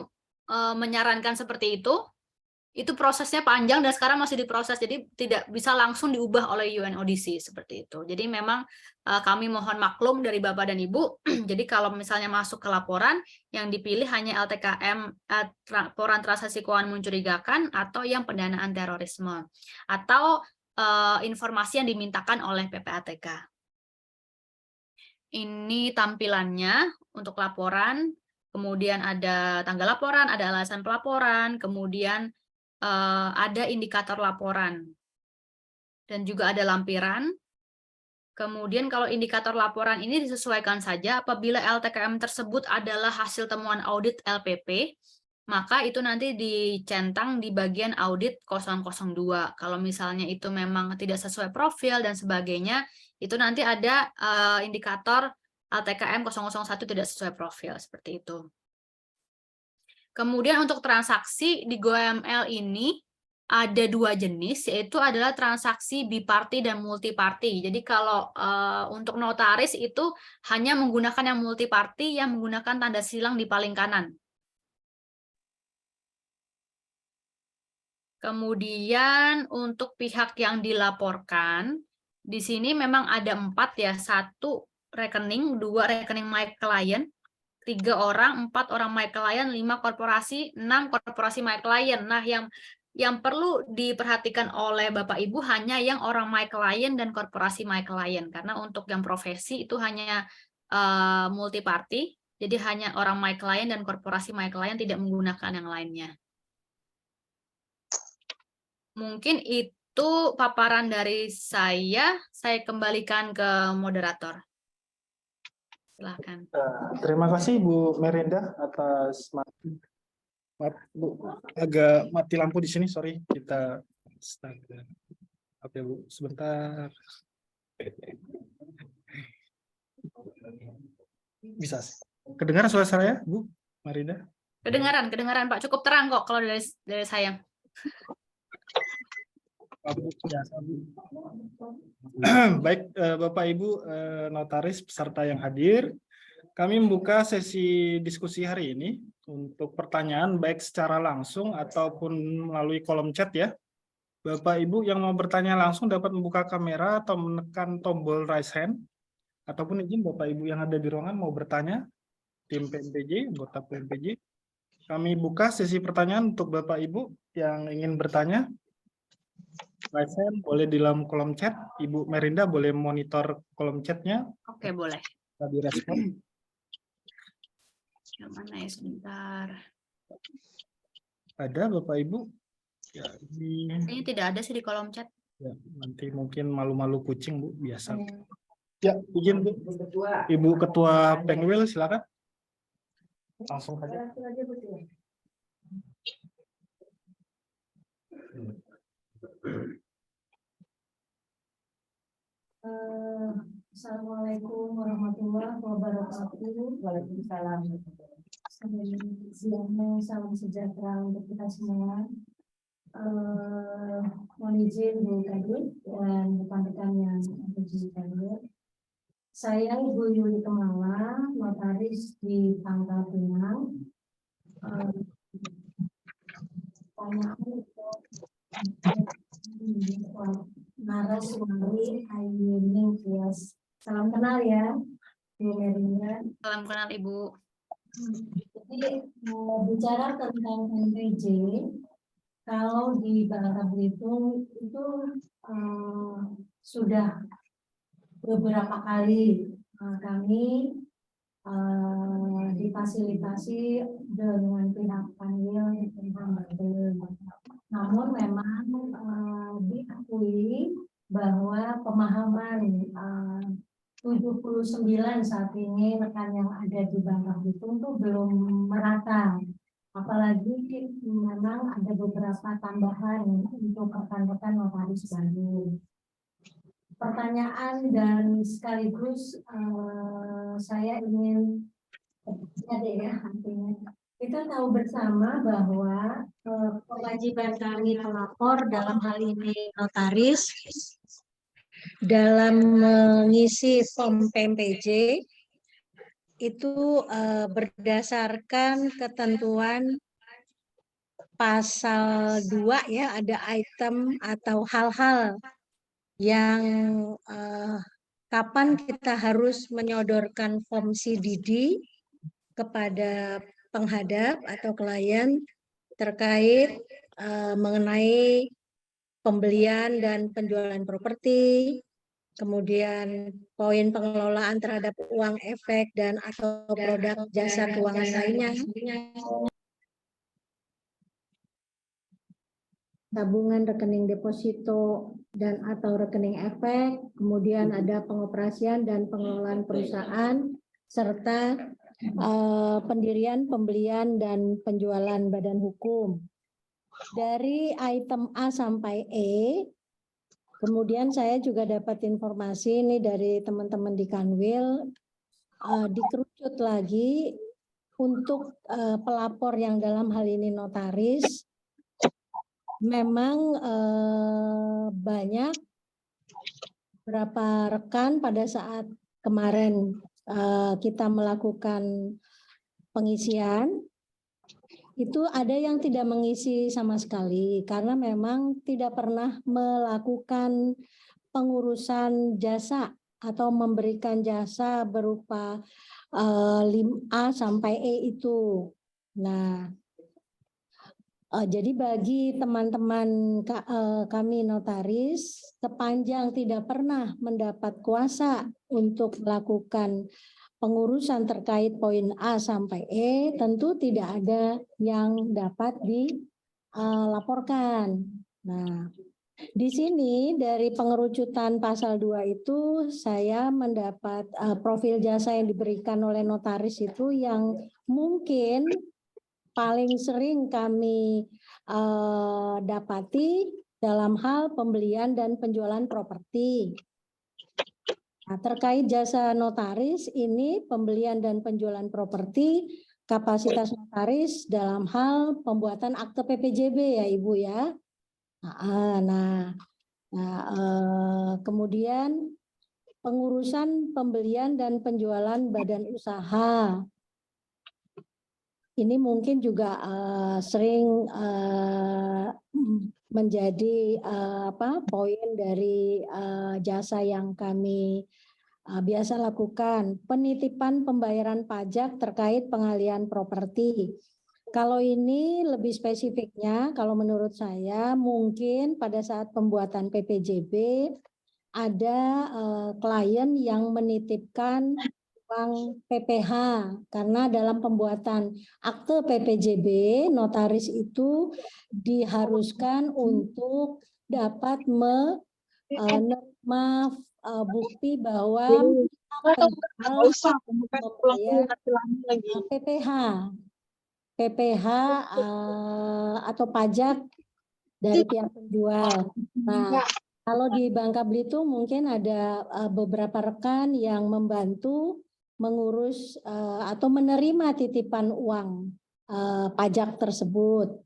menyarankan seperti itu prosesnya panjang dan sekarang masih diproses, jadi tidak bisa langsung diubah oleh UNODC seperti itu. Jadi memang kami mohon maklum dari Bapak dan Ibu. Jadi kalau misalnya masuk ke laporan yang dipilih hanya LTKM, laporan transaksi keuangan mencurigakan, atau yang pendanaan terorisme, atau informasi yang dimintakan oleh PPATK. Ini tampilannya untuk laporan, kemudian ada tanggal laporan, ada alasan pelaporan, kemudian ada indikator laporan, dan juga ada lampiran. Kemudian kalau indikator laporan ini disesuaikan saja apabila LTKM tersebut adalah hasil temuan audit LPP, maka itu nanti dicentang di bagian audit 002. Kalau misalnya itu memang tidak sesuai profil dan sebagainya, itu nanti ada indikator LTKM 001 tidak sesuai profil, seperti itu. Kemudian untuk transaksi di GoML ini ada 2 jenis, yaitu adalah transaksi biparti dan multiparti. Jadi kalau untuk notaris itu hanya menggunakan yang multiparti yang menggunakan tanda silang di paling kanan. Kemudian untuk pihak yang dilaporkan, di sini memang ada 4 ya, 1 rekening, 2 rekening my client, 3 orang, 4 orang my client, 5 korporasi, 6 korporasi my client. Nah, yang perlu diperhatikan oleh Bapak Ibu hanya yang orang my client dan korporasi my client, karena untuk yang profesi itu hanya multiparty, jadi hanya orang my client dan korporasi my client, tidak menggunakan yang lainnya. Mungkin itu paparan dari saya kembalikan ke moderator. Silakan. Terima kasih Bu Merinda atas maaf Bu, agak mati lampu di sini, sorry. Kita Bu, sebentar. Bisa. Kedengaran suara saya, Bu Merinda? Kedengaran Pak, cukup terang kok kalau dari saya. Baik, Bapak Ibu notaris peserta yang hadir, kami membuka sesi diskusi hari ini untuk pertanyaan baik secara langsung ataupun melalui kolom chat ya. Bapak Ibu yang mau bertanya langsung dapat membuka kamera atau menekan tombol raise hand, ataupun izin Bapak Ibu yang ada di ruangan mau bertanya, tim PMPJ, anggota PMPJ. Kami buka sesi pertanyaan untuk Bapak Ibu yang ingin bertanya. Raise hand boleh di dalam kolom chat. Ibu Merinda boleh monitor kolom chatnya. Oke, boleh. Bisa direspon. Yang mana ya, sebentar. Ada Bapak Ibu? Ya, Kayaknya tidak ada sih di kolom chat. Ya, nanti mungkin malu-malu kucing Bu, biasa. Ya, izin Bu. Ibu Ketua Pengwil, silakan. Langsung saja. Assalamualaikum warahmatullahi wabarakatuh. Waalaikumsalam. Salam sejahtera untuk kita semua. Mohon izin Bu Kadri dan rekan-rekan yang ada di Kadri. Saya Ibu Yuli Kemala, notaris di Pangkal Pinang. Narasumber Ayuning Kias. Salam kenal ya, Bu Merinda. Salam kenal Ibu. Jadi bicara tentang MPJ, kalau di Bangka Belitung itu sudah beberapa kali kami difasilitasi dengan pihak panwil tentang bantuan. Namun memang diakui bahwa pemahaman 79 saat ini rekan yang ada di Bangka Belitung itu belum merata. Apalagi memang ada beberapa tambahan untuk rekan-rekan notaris baru. Pertanyaan dan sekaligus saya ingin kita tahu bersama bahwa kewajiban kami pelapor dalam hal ini notaris dalam mengisi form PMPJ itu berdasarkan ketentuan pasal 2 ya, ada item atau hal-hal yang kapan kita harus menyodorkan form CDD kepada penghadap atau klien terkait mengenai pembelian dan penjualan properti, kemudian poin pengelolaan terhadap uang efek dan atau produk jasa keuangan lainnya, tabungan, rekening deposito dan atau rekening efek, kemudian ada pengoperasian dan pengelolaan perusahaan, serta pendirian, pembelian, dan penjualan badan hukum. Dari item A sampai E, kemudian saya juga dapat informasi ini dari teman-teman di Kanwil, dikerucut lagi untuk pelapor yang dalam hal ini notaris. Memang banyak beberapa rekan pada saat kemarin kita melakukan pengisian, itu ada yang tidak mengisi sama sekali karena memang tidak pernah melakukan pengurusan jasa atau memberikan jasa berupa 5A sampai E itu. Nah, jadi bagi teman-teman kami notaris, sepanjang tidak pernah mendapat kuasa untuk melakukan pengurusan terkait poin A sampai E, tentu tidak ada yang dapat dilaporkan. Nah, di sini dari pengerucutan pasal 2 itu saya mendapat profil jasa yang diberikan oleh notaris itu yang mungkin paling sering kami dapati dalam hal pembelian dan penjualan properti. Nah, terkait jasa notaris ini pembelian dan penjualan properti, kapasitas notaris dalam hal pembuatan akte PPJB ya Ibu ya. Kemudian pengurusan pembelian dan penjualan badan usaha. Ini mungkin juga sering menjadi poin dari jasa yang kami biasa lakukan. Penitipan pembayaran pajak terkait pengalihan properti. Kalau ini lebih spesifiknya, kalau menurut saya mungkin pada saat pembuatan PPJB ada klien yang menitipkan uang PPH karena dalam pembuatan akte PPJB notaris itu diharuskan untuk dapat menerima bukti bahwa PPH atau pajak dari pihak penjual. Nah, kalau di Bangka Belitung mungkin ada beberapa rekan yang membantu mengurus atau menerima titipan uang pajak tersebut.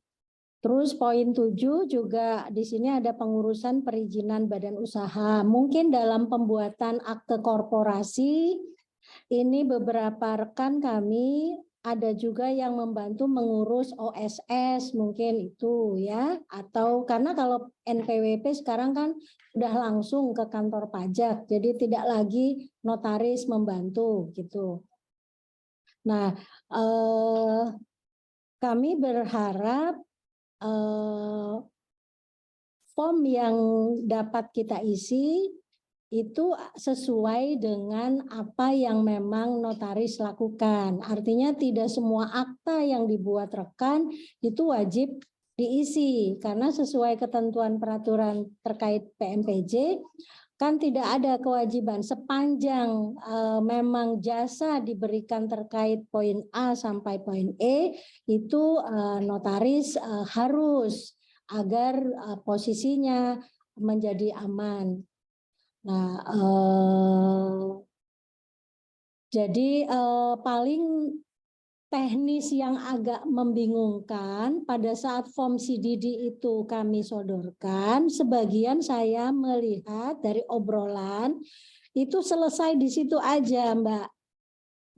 Terus poin 7 juga di sini ada pengurusan perizinan badan usaha. Mungkin dalam pembuatan akte korporasi ini beberapa rekan kami ada juga yang membantu mengurus OSS mungkin itu ya, atau karena kalau NPWP sekarang kan sudah langsung ke kantor pajak, jadi tidak lagi notaris membantu gitu. Nah, kami berharap form yang dapat kita isi itu sesuai dengan apa yang memang notaris lakukan. Artinya tidak semua akta yang dibuat rekan itu wajib diisi karena sesuai ketentuan peraturan terkait PMPJ kan tidak ada kewajiban sepanjang memang jasa diberikan terkait poin A sampai poin E itu notaris harus agar posisinya menjadi aman. Nah, jadi paling teknis yang agak membingungkan pada saat form CDD itu kami sodorkan, sebagian saya melihat dari obrolan itu selesai di situ aja, Mbak.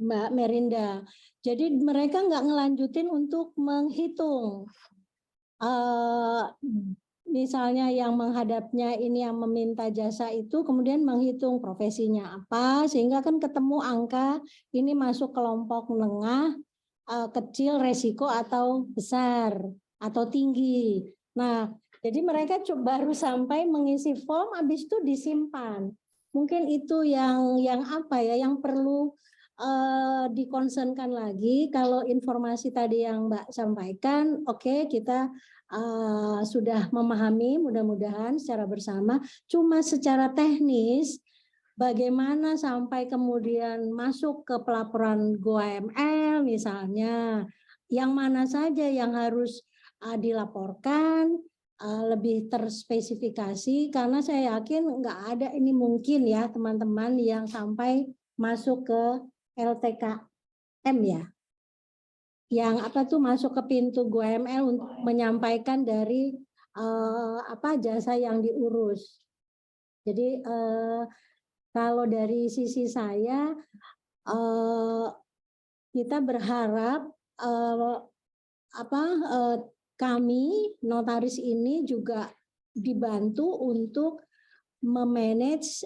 Mbak Merinda. Jadi mereka nggak ngelanjutin untuk menghitung. Misalnya yang menghadapnya ini yang meminta jasa itu kemudian menghitung profesinya apa, sehingga kan ketemu angka ini masuk kelompok menengah, kecil, resiko atau besar atau tinggi. Nah, jadi mereka baru sampai mengisi form, habis itu disimpan. Mungkin itu yang apa ya, yang perlu dikonsenkan lagi. Kalau informasi tadi yang Mbak sampaikan, oke, kita sudah memahami mudah-mudahan secara bersama. Cuma secara teknis, bagaimana sampai kemudian masuk ke pelaporan GoAML misalnya, yang mana saja yang harus dilaporkan, lebih terspesifikasi, karena saya yakin nggak ada ini mungkin ya teman-teman yang sampai masuk ke LTKM ya, yang apa tuh masuk ke pintu GoAML untuk menyampaikan dari jasa yang diurus. Jadi kalau dari sisi saya kita berharap kami notaris ini juga dibantu untuk memanage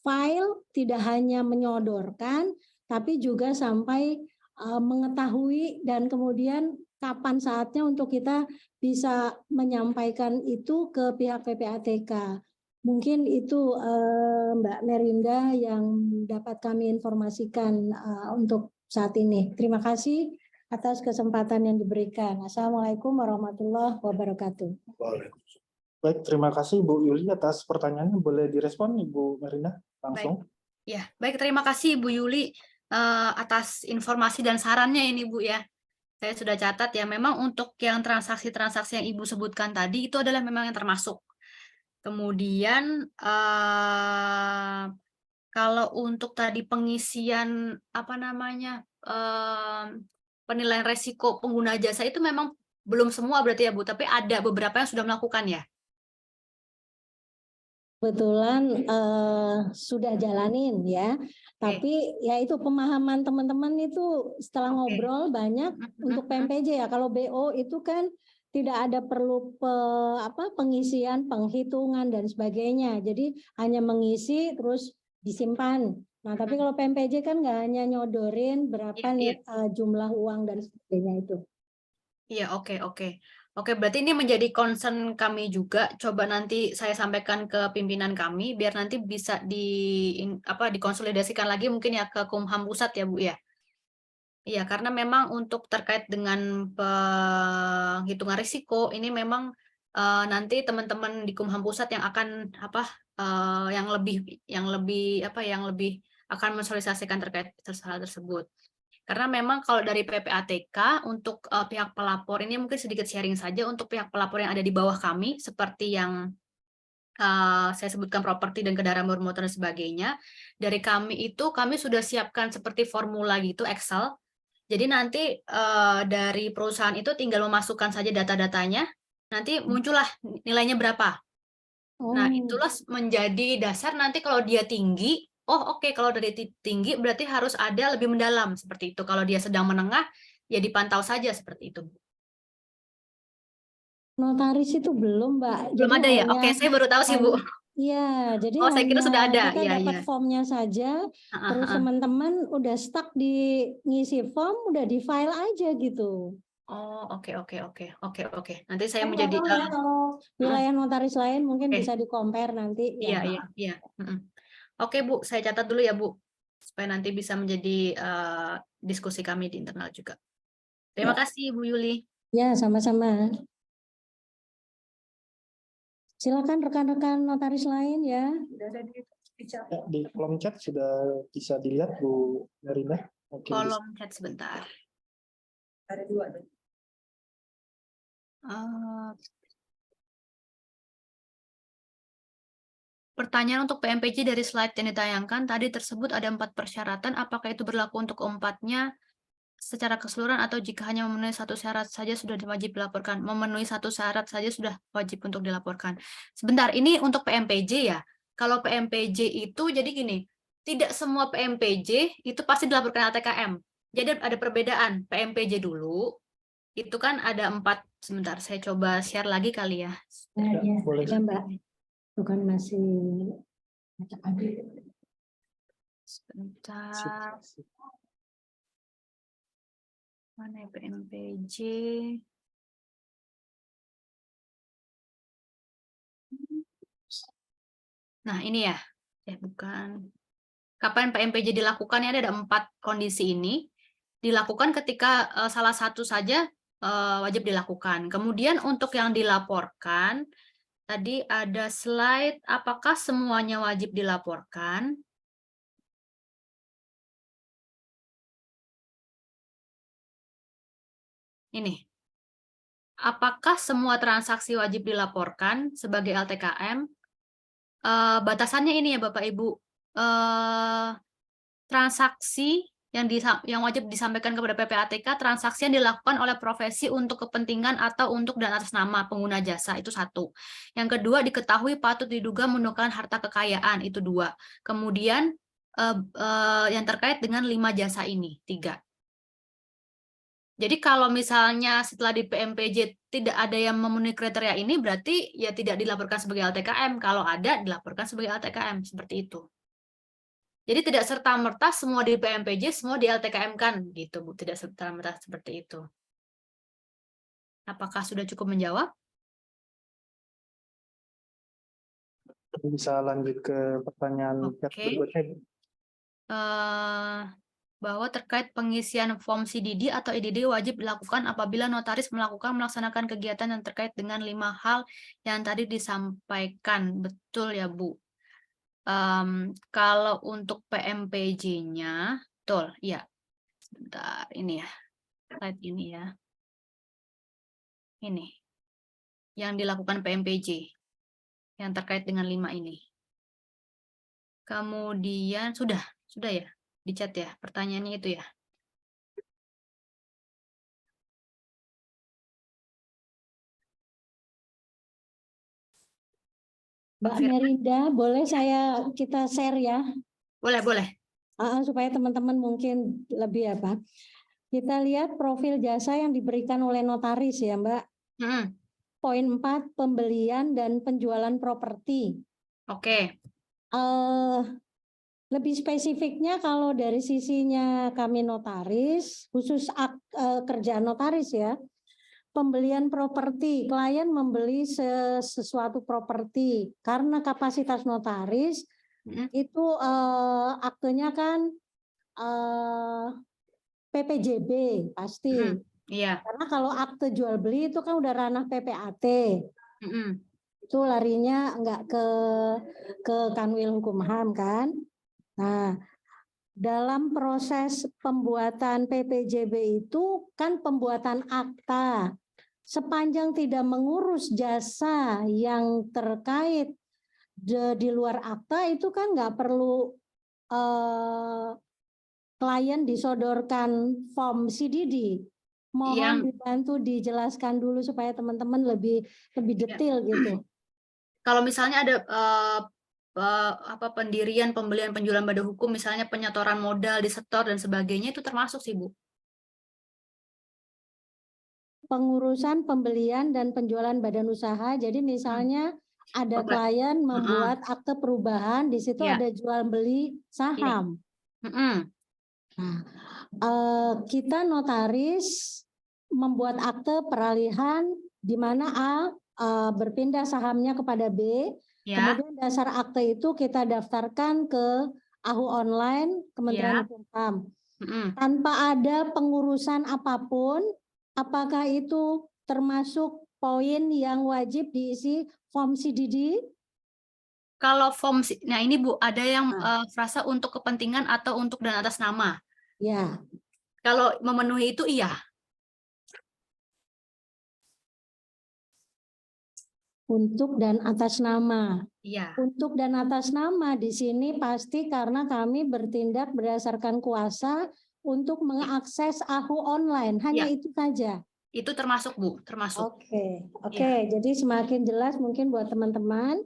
file, tidak hanya menyodorkan, tapi juga sampai mengetahui dan kemudian kapan saatnya untuk kita bisa menyampaikan itu ke pihak PPATK. Mungkin itu Mbak Merinda yang dapat kami informasikan untuk saat ini. Terima kasih atas kesempatan yang diberikan. Assalamualaikum warahmatullahi wabarakatuh. Baik, terima kasih Bu Yuli atas pertanyaannya. Boleh direspon Ibu Merinda langsung? Baik, terima kasih Bu Yuli atas informasi dan sarannya ini Bu ya. Saya sudah catat ya, memang untuk yang transaksi-transaksi yang Ibu sebutkan tadi itu adalah memang yang termasuk. Kemudian kalau untuk tadi pengisian penilaian resiko pengguna jasa itu memang belum semua berarti ya Bu, tapi ada beberapa yang sudah melakukan ya. Kebetulan sudah jalanin ya, tapi ya itu pemahaman teman-teman itu setelah ngobrol banyak untuk PMPJ ya. Kalau BO itu kan tidak ada perlu pengisian, penghitungan dan sebagainya. Jadi hanya mengisi terus disimpan. Nah, tapi kalau PMPJ kan nggak hanya nyodorin berapa jumlah uang dan sebagainya itu. Iya, oke, berarti ini menjadi concern kami juga. Coba nanti saya sampaikan ke pimpinan kami biar nanti bisa dikonsolidasikan lagi mungkin ya ke Kumham Pusat ya Bu ya. Iya, karena memang untuk terkait dengan penghitungan risiko ini memang nanti teman-teman di Kumham Pusat yang akan yang lebih akan mensosialisasikan terkait hal tersebut. Karena memang kalau dari PPATK untuk pihak pelapor ini mungkin sedikit sharing saja untuk pihak pelapor yang ada di bawah kami seperti yang saya sebutkan properti dan kendaraan bermotor dan sebagainya. Dari kami itu kami sudah siapkan seperti formula gitu Excel. Jadi nanti dari perusahaan itu tinggal memasukkan saja data-datanya, nanti muncullah nilainya berapa. Nah, itulah menjadi dasar nanti kalau dia tinggi, oke, kalau dari tinggi berarti harus ada lebih mendalam seperti itu. Kalau dia sedang menengah, ya dipantau saja seperti itu. Notaris itu belum, Mbak. Belum ada ya? Oke, saya baru tahu sih, Bu. Iya, jadi saya kira sudah ada. Kita dapat formnya saja, terus teman-teman udah stuck di ngisi form, udah di file aja gitu. Oh, oke. Nanti saya Kan menjadi kalau wilayah notaris lain mungkin bisa di-compare nanti. Iya. Oke, Bu, saya catat dulu ya, Bu, supaya nanti bisa menjadi diskusi kami di internal juga. Terima kasih, Bu Yuli. Ya, sama-sama. Silakan rekan-rekan notaris lain ya. Di kolom chat sudah bisa dilihat Bu Merinda. Kolom chat sebentar. Ada 2. Pertanyaan untuk PMPJ dari slide yang ditayangkan tadi tersebut ada 4 persyaratan. Apakah itu berlaku untuk 4-nya secara keseluruhan atau jika hanya memenuhi 1 syarat saja sudah wajib dilaporkan? Memenuhi 1 syarat saja sudah wajib untuk dilaporkan. Sebentar, ini untuk PMPJ ya. Kalau PMPJ itu jadi gini, tidak semua PMPJ itu pasti dilaporkan LTKM. Jadi ada perbedaan. PMPJ dulu, itu kan ada 4, sebentar saya coba share lagi kali ya. Ya, boleh. ya Mbak. Bukan masih Sebentar, mana ya PMPJ? Nah ini ya, bukan. Kapan PMPJ dilakukan? Ya, ada 4 kondisi ini. Dilakukan ketika salah satu saja wajib dilakukan. Kemudian untuk yang dilaporkan, tadi ada slide apakah semuanya wajib dilaporkan. Ini. Apakah semua transaksi wajib dilaporkan sebagai LTKM? Batasannya ini ya Bapak Ibu. Transaksi yang wajib disampaikan kepada PPATK, transaksi yang dilakukan oleh profesi untuk kepentingan atau untuk dan atas nama pengguna jasa, itu 1. Yang kedua, diketahui patut diduga menukarkan harta kekayaan, itu 2. Kemudian yang terkait dengan 5 jasa ini, 3. Jadi kalau misalnya setelah di PMPJ tidak ada yang memenuhi kriteria ini, berarti ya tidak dilaporkan sebagai LTKM. Kalau ada, dilaporkan sebagai LTKM, seperti itu. Jadi tidak serta-merta semua di PMPJ, semua di LTKM-kan, gitu Bu. Tidak serta-merta seperti itu. Apakah sudah cukup menjawab? Bisa lanjut ke pertanyaan Oke. berikutnya. Bahwa terkait pengisian form CDD atau EDD wajib dilakukan apabila notaris melaksanakan kegiatan yang terkait dengan 5 hal yang tadi disampaikan. Betul ya Bu? Kalau untuk PMPJ-nya, betul, ya. Sebentar, ini ya. Slide ini ya. Ini. Yang dilakukan PMPJ. Yang terkait dengan 5 ini. Kemudian, sudah ya? Di chat ya? Pertanyaannya itu ya? Mbak Merinda, boleh kita share ya? Boleh. Supaya teman-teman mungkin lebih apa? Kita lihat profil jasa yang diberikan oleh notaris ya Mbak. Poin 4, pembelian dan penjualan properti. Oke. Lebih spesifiknya kalau dari sisinya kami notaris, khusus kerjaan notaris ya, pembelian properti, klien membeli sesuatu properti karena kapasitas notaris itu aktenya kan PPJB pasti. Iya. Karena kalau akte jual beli itu kan udah ranah PPAT. Itu larinya enggak ke Kanwil Hukum HAM kan. Nah, dalam proses pembuatan PPJB itu kan pembuatan akta. Sepanjang tidak mengurus jasa yang terkait di luar akta itu kan nggak perlu klien disodorkan form CDD. Mohon dibantu dijelaskan dulu supaya teman-teman lebih detail gitu. Kalau misalnya ada pendirian, pembelian, penjualan badan hukum, misalnya penyetoran modal, disetor dan sebagainya, itu termasuk sih Bu. Pengurusan pembelian dan penjualan badan usaha. Jadi misalnya ada klien membuat akte perubahan, di situ ada jual beli saham. Nah, kita notaris membuat akte peralihan di mana A berpindah sahamnya kepada B. Kemudian dasar akte itu kita daftarkan ke AHU online Kementerian Hukum HAM. Tanpa ada pengurusan apapun, apakah itu termasuk poin yang wajib diisi form CDD? Kalau form, nah ini Bu, ada yang frasa untuk kepentingan atau untuk dan atas nama. Ya. Kalau memenuhi itu iya. Untuk dan atas nama. Iya. Untuk dan atas nama di sini pasti karena kami bertindak berdasarkan kuasa untuk mengakses AHU online. Hanya itu saja. Itu termasuk Bu, termasuk. Oke. Jadi semakin jelas mungkin buat teman-teman.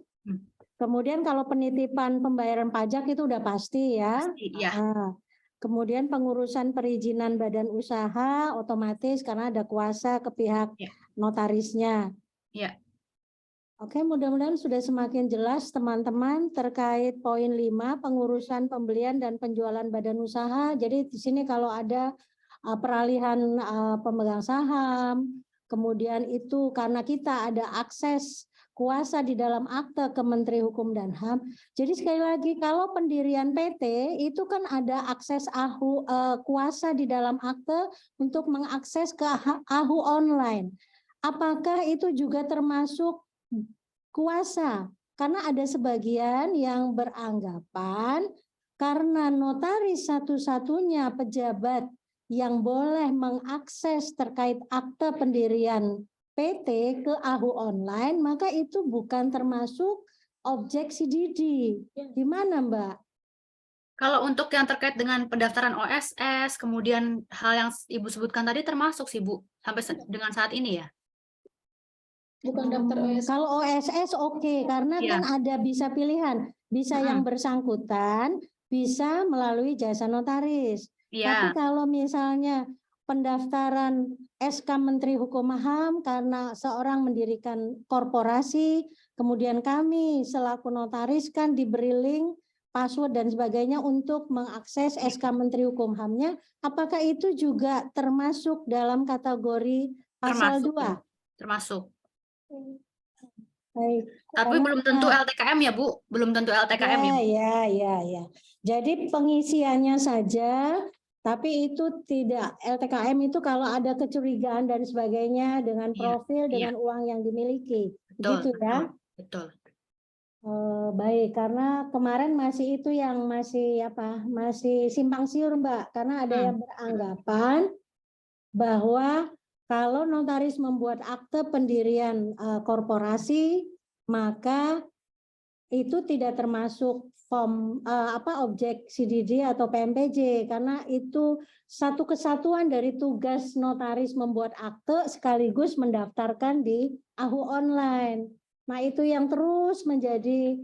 Kemudian kalau penitipan pembayaran pajak itu udah pasti ya. Iya. Kemudian pengurusan perizinan badan usaha otomatis karena ada kuasa ke pihak Ya. notarisnya. Ya. Oke, mudah-mudahan sudah semakin jelas teman-teman terkait poin 5 pengurusan pembelian dan penjualan badan usaha. Jadi di sini kalau ada peralihan pemegang saham, kemudian itu karena kita ada akses kuasa di dalam akte ke Menteri Hukum dan HAM. Jadi sekali lagi kalau pendirian PT itu kan ada akses kuasa di dalam akte untuk mengakses ke AHU online. Apakah itu juga termasuk kuasa? Karena ada sebagian yang beranggapan karena notaris satu-satunya pejabat yang boleh mengakses terkait akte pendirian PT ke AHU online, maka itu bukan termasuk objek CDD. Gimana, Mbak? Kalau untuk yang terkait dengan pendaftaran OSS, kemudian hal yang Ibu sebutkan tadi termasuk sih, Bu, sampai dengan saat ini ya? Bukan daftar OSS. Kalau OSS oke, karena Iya. kan ada bisa pilihan, bisa yang bersangkutan, bisa melalui jasa notaris. Tapi Iya. kalau misalnya pendaftaran SK Menteri Hukum HAM karena seorang mendirikan korporasi, kemudian kami selaku notaris kan diberi link, password dan sebagainya untuk mengakses SK Menteri Hukum HAM-nya, apakah itu juga termasuk dalam kategori pasal 2? Termasuk. Baik. Tapi belum tentu LTKM ya, Bu? Belum tentu LTKM ya, Bu? Ya. Jadi pengisiannya saja, tapi itu tidak LTKM itu kalau ada kecurigaan dan sebagainya dengan profil, dengan uang yang dimiliki. Betul, Begitu ya? betul. Baik, karena kemarin masih itu yang masih simpang siur, Mbak, karena ada yang beranggapan bahwa kalau notaris membuat akte pendirian korporasi, maka itu tidak termasuk objek CDD atau PMPJ karena itu satu kesatuan dari tugas notaris membuat akte sekaligus mendaftarkan di AHU online. Nah, itu yang terus menjadi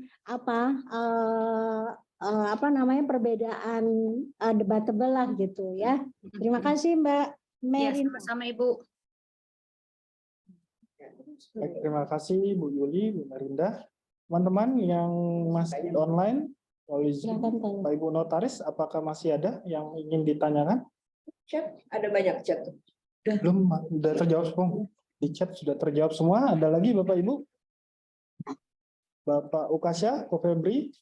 perbedaan debatable lah gitu ya. Terima kasih Mbak Ya, Merinda. sama-sama Ibu. Baik, terima kasih Bu Yuli, Bu Merinda. Teman-teman yang masih online, Pak Ibu Notaris, apakah masih ada yang ingin ditanyakan? Chat, ada banyak chat. Belum, sudah terjawab semua. Di chat sudah terjawab semua. Ada lagi Bapak Ibu? Bapak Ukasya, Ko Febri,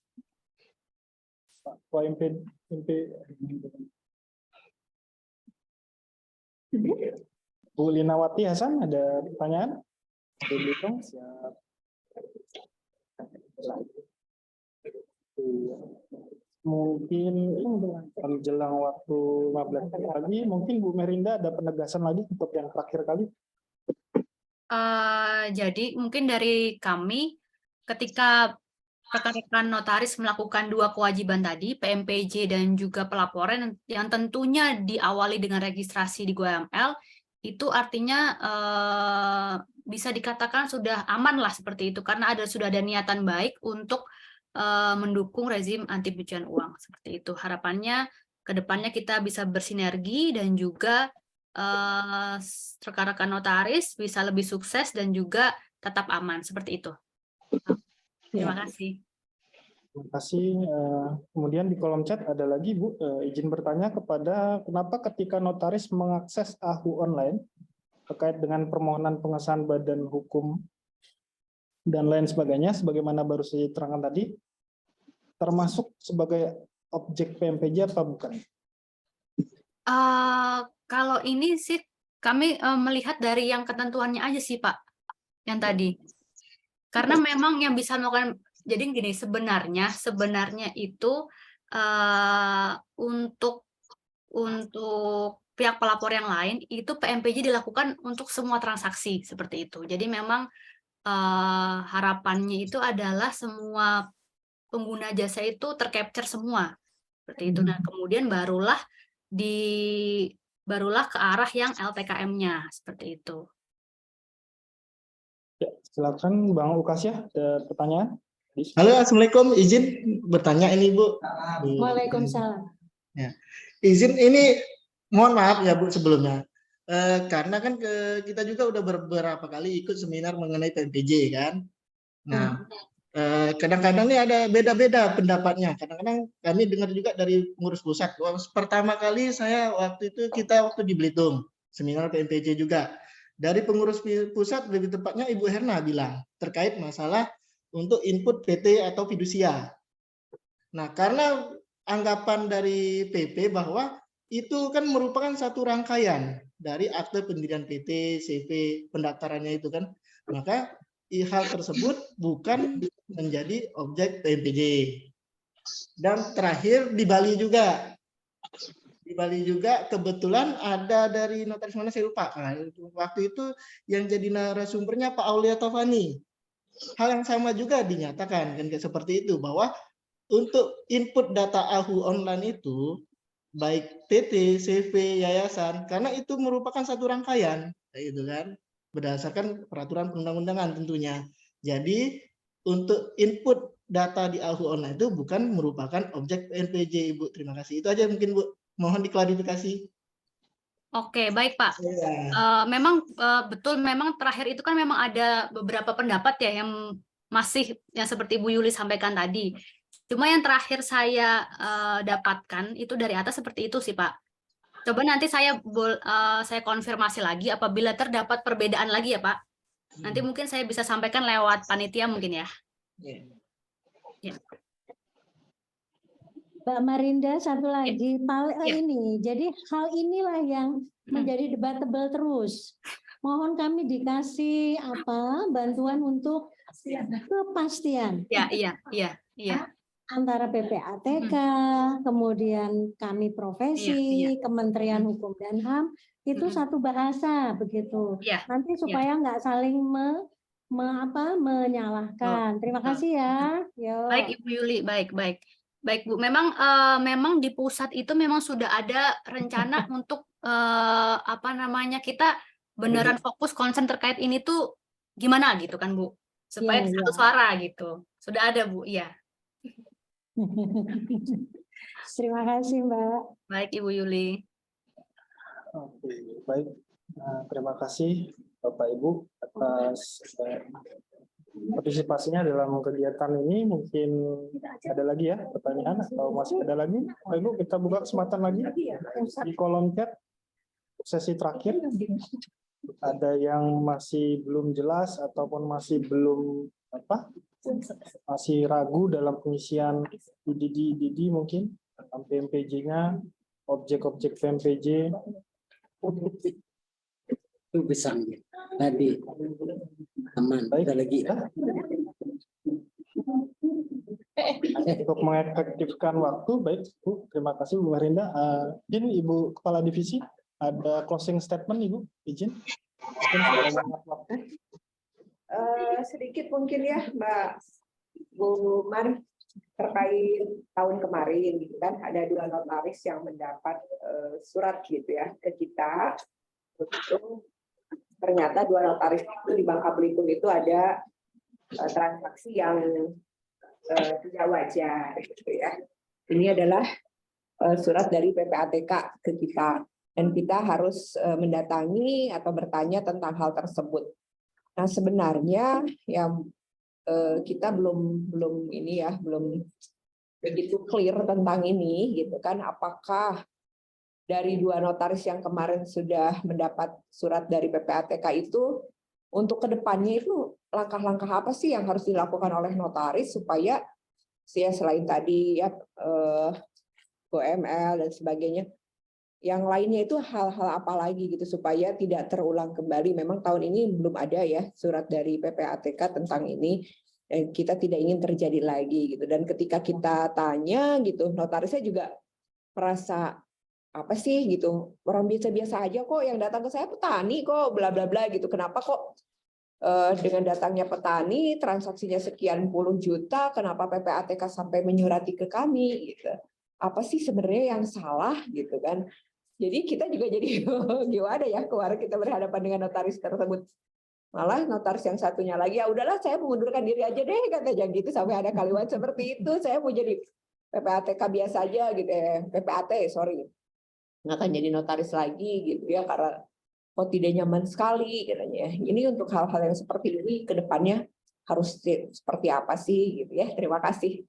Pak Bu Linawati Hasan, ada pertanyaan? Siap. Mungkin menjelang waktu 15 pagi, mungkin Bu Merinda ada penegasan lagi untuk yang terakhir kali. Jadi mungkin dari kami, ketika rekan-rekan notaris melakukan dua kewajiban tadi, PMPJ dan juga pelaporan yang tentunya diawali dengan registrasi di GoML, itu artinya bisa dikatakan sudah aman lah seperti itu, karena sudah ada niatan baik untuk mendukung rezim anti pencucian uang seperti itu. Harapannya ke depannya kita bisa bersinergi dan juga rekan-rekan notaris bisa lebih sukses dan juga tetap aman seperti itu. Terima kasih. Terima kasih. Kemudian di kolom chat ada lagi Bu, izin bertanya kepada kenapa ketika notaris mengakses AHU online terkait dengan permohonan pengesahan badan hukum dan lain sebagainya, sebagaimana baru saya terangkan tadi, termasuk sebagai objek PMPJ apa bukan? Kalau ini sih kami melihat dari yang ketentuannya aja sih Pak, yang tadi. Karena memang yang bisa melakukan, jadi gini, sebenarnya itu untuk pihak pelapor yang lain itu PMPJ dilakukan untuk semua transaksi seperti itu. Jadi memang harapannya itu adalah semua pengguna jasa itu tercapture semua seperti itu. Nah, kemudian barulah ke arah yang LTKM-nya seperti itu. Ya, silakan Bang Ukasya, ada pertanyaan? Halo, Assalamualaikum. Izin bertanya ini, Bu. Waalaikumsalam. Ya. Izin ini, mohon maaf ya, Bu, sebelumnya. Karena kan kita juga udah beberapa kali ikut seminar mengenai PMPJ kan. Nah, kadang-kadang ini ada beda-beda pendapatnya. Kadang-kadang kami dengar juga dari pengurus pusat. Pertama kali saya waktu di Belitung, seminar PMPJ juga. Dari pengurus pusat, lebih tepatnya Ibu Herna bilang terkait masalah untuk input PT atau fidusia. Nah, karena anggapan dari PP bahwa itu kan merupakan satu rangkaian dari akte pendirian PT, CV, pendaftarannya itu kan. Maka hal tersebut bukan menjadi objek PMPJ. Dan terakhir di Bali juga. Di Bali juga kebetulan ada dari notaris mana saya lupa. Nah, waktu itu yang jadi narasumbernya Pak Aulia Taufani. Hal yang sama juga dinyatakan kan seperti itu, bahwa untuk input data AHU online itu baik PT, CV, yayasan, karena itu merupakan satu rangkaian, gitu kan, berdasarkan peraturan perundang-undangan tentunya. Jadi untuk input data di AHU online itu bukan merupakan objek PNPJ, Ibu. Terima kasih. Itu aja mungkin, Bu. Mohon diklarifikasi. Oke, baik Pak. Ya. Memang betul, memang terakhir itu kan memang ada beberapa pendapat ya yang masih yang seperti Bu Yuli sampaikan tadi. Cuma yang terakhir saya dapatkan itu dari atas seperti itu sih Pak. Coba nanti saya konfirmasi lagi apabila terdapat perbedaan lagi ya Pak. Nanti mungkin saya bisa sampaikan lewat panitia mungkin ya. Ya. Mbak Marinda, satu lagi Ya. ini. Jadi hal inilah yang menjadi debatable terus. Mohon kami dikasih bantuan untuk kepastian. Iya. Antara PPATK, kemudian kami profesi, Kementerian Hukum dan HAM, itu satu bahasa begitu. Iya. Nanti supaya nggak saling menyalahkan. Terima kasih ya. Yo. Baik Ibu Yuli, baik Bu. Memang di pusat itu memang sudah ada rencana untuk kita beneran fokus konsen terkait ini tuh gimana gitu kan Bu, supaya satu suara gitu. Sudah ada Bu, iya. Terima kasih Mbak. Baik Ibu Yuli. Oke, baik. Terima kasih Bapak Ibu atas partisipasinya dalam kegiatan ini. Mungkin ada lagi ya pertanyaan atau masih ada lagi? Bapak Ibu, kita buka kesempatan lagi di kolom chat sesi terakhir. Ada yang masih belum jelas ataupun masih belum masih ragu dalam pengisian IDD mungkin PMPJ-nya, objek-objek PMPJ. Itu bisa tadi aman. Baik lagi untuk mengefektifkan waktu. Baik Bu, terima kasih Bu Marinda. Izin Ibu Kepala Divisi, ada closing statement Ibu, izin. Sedikit mungkin ya Mbak Bu Mar, terkait tahun kemarin gitu kan, ada 2 notaris yang mendapat surat gitu ya ke kita. Itu ternyata 2 notaris itu di Bangka Belitung itu ada transaksi yang tidak wajar gitu ya. Ini adalah surat dari PPATK ke kita, dan kita harus mendatangi atau bertanya tentang hal tersebut. Nah, sebenarnya yang kita belum begitu clear tentang ini gitu kan, apakah dari 2 notaris yang kemarin sudah mendapat surat dari PPATK itu untuk kedepannya itu langkah-langkah apa sih yang harus dilakukan oleh notaris supaya selain tadi ya GoML dan sebagainya, yang lainnya itu hal-hal apa lagi gitu supaya tidak terulang kembali. Memang tahun ini belum ada ya surat dari PPATK tentang ini, dan kita tidak ingin terjadi lagi gitu. Dan ketika kita tanya gitu, notarisnya juga merasa apa sih gitu, orang biasa-biasa aja kok yang datang ke saya petani kok bla bla bla gitu, kenapa kok dengan datangnya petani transaksinya sekian puluh juta, kenapa PPATK sampai menyurati ke kami gitu, apa sih sebenarnya yang salah gitu kan. Jadi kita juga jadi gimana ya, kemarin kita berhadapan dengan notaris tersebut, Malah notaris yang satunya lagi, ya udahlah saya mengundurkan diri aja deh, katanya gitu. Sampai ada kalimat seperti itu, saya mau jadi PPATK biasa aja gitu, PPAT sorry, nggak akan jadi notaris lagi gitu ya, karena kok tidak nyaman sekali katanya. Ini untuk hal-hal yang seperti ini ke depannya harus seperti apa sih gitu ya. Terima kasih.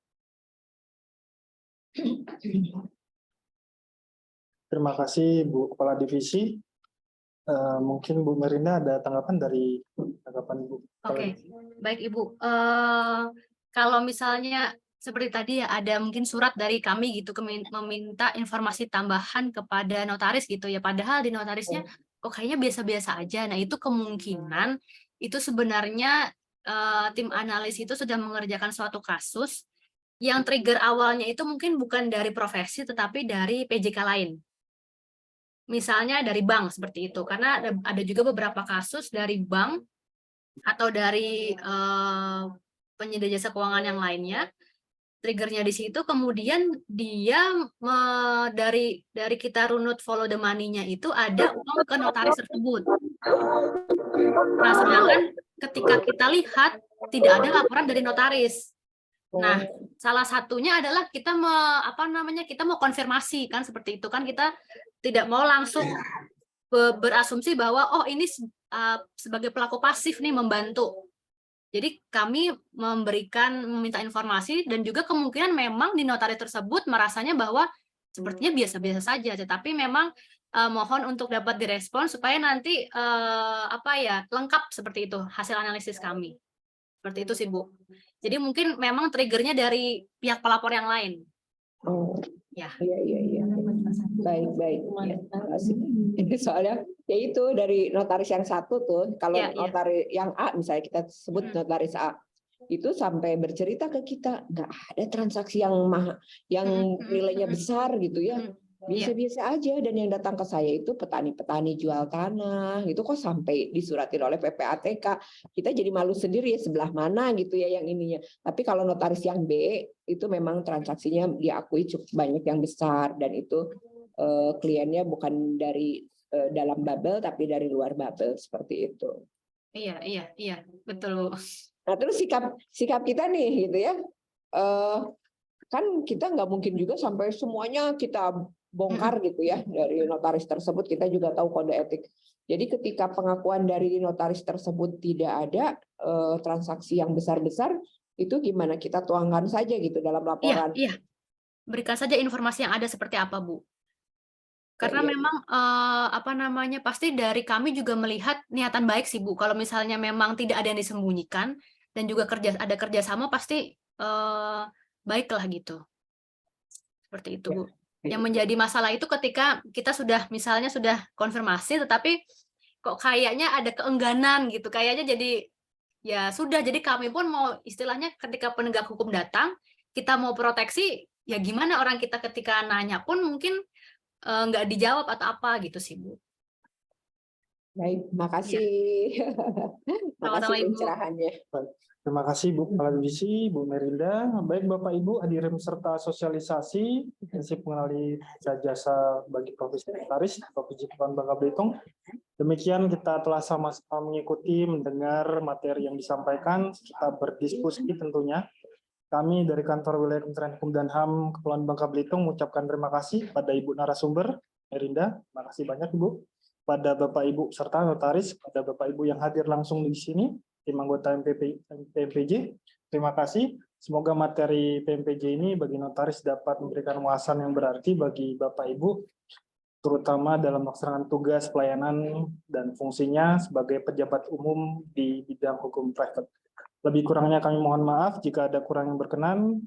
Terima kasih Bu Kepala Divisi. Mungkin Bu Merinda ada tanggapan dari tanggapan Bu Kepala Oke, Divisi. baik Ibu. Kalau misalnya seperti tadi ya ada mungkin surat dari kami gitu meminta informasi tambahan kepada notaris gitu ya. Padahal di notarisnya kok kayaknya biasa-biasa aja. Nah itu kemungkinan itu sebenarnya tim analis itu sudah mengerjakan suatu kasus yang trigger awalnya itu mungkin bukan dari profesi tetapi dari PJK lain. Misalnya dari bank seperti itu. Karena ada juga beberapa kasus dari bank atau dari penyedia jasa keuangan yang lainnya, triggernya di situ, kemudian dia dari kita runut follow the money-nya itu ada uang ke notaris tersebut. Nah, sedangkan ketika kita lihat tidak ada laporan dari notaris. Nah, salah satunya adalah kita kita mau konfirmasi kan seperti itu kan, kita tidak mau langsung berasumsi bahwa oh ini sebagai pelaku pasif nih membantu. Jadi kami meminta informasi dan juga kemungkinan memang di notaris tersebut merasanya bahwa sepertinya biasa-biasa saja, tetapi memang mohon untuk dapat direspon supaya nanti lengkap seperti itu hasil analisis kami. Seperti itu sih Bu. Jadi mungkin memang triggernya dari pihak pelapor yang lain. Oh, ya. Iya. Baik. Ya, terima kasih. Soalnya ya itu dari notaris yang satu tuh, kalau notaris yang A misalnya kita sebut notaris A itu sampai bercerita ke kita nggak ada transaksi yang nilainya besar gitu ya. Biasa-biasa aja, dan yang datang ke saya itu petani-petani jual tanah itu kok sampai disuratin oleh PPATK. Kita jadi malu sendiri ya, sebelah mana gitu ya yang ininya. Tapi kalau notaris yang B itu memang transaksinya diakui cukup banyak yang besar, dan itu kliennya bukan dari dalam bubble tapi dari luar bubble seperti itu. Iya, betul. Nah, terus sikap kita nih gitu ya. Kan kita nggak mungkin juga sampai semuanya kita bongkar gitu ya dari notaris tersebut. Kita juga tahu kode etik. Jadi ketika pengakuan dari notaris tersebut tidak ada transaksi yang besar-besar, itu gimana kita tuangkan saja gitu dalam laporan. Iya. Berikan saja informasi yang ada seperti apa, Bu. Karena memang pasti dari kami juga melihat niatan baik sih Bu. Kalau misalnya memang tidak ada yang disembunyikan dan juga ada kerjasama, pasti baiklah gitu. Seperti itu Bu. Yang menjadi masalah itu ketika kita sudah konfirmasi, tetapi kok kayaknya ada keengganan gitu. Kayaknya jadi ya sudah. Jadi kami pun mau istilahnya ketika penegak hukum datang, kita mau proteksi, ya gimana orang kita ketika nanya pun mungkin nggak dijawab atau apa gitu sih Bu. Baik, makasih. Makasih pencerahannya. Terima kasih Bu Kepala Divisi, Bu Merinda. Baik Bapak Ibu hadirin peserta sosialisasi prinsip mengenali jasa bagi profesi notaris Provinsi Kepulauan Bangka Belitung. Demikian kita telah sama-sama mengikuti, mendengar materi yang disampaikan, kita berdiskusi tentunya. Kami dari Kantor Wilayah Kementerian Hukum dan HAM Kepulauan Bangka Belitung mengucapkan terima kasih pada Ibu narasumber, Merinda. Terima kasih banyak Ibu. Pada Bapak Ibu serta notaris, pada Bapak Ibu yang hadir langsung di sini, tim anggota PMPJ. Terima kasih. Semoga materi PMPJ ini bagi notaris dapat memberikan wawasan yang berarti bagi Bapak Ibu, terutama dalam melaksanakan tugas pelayanan dan fungsinya sebagai pejabat umum di bidang hukum private. Lebih kurangnya kami mohon maaf jika ada kurang yang berkenan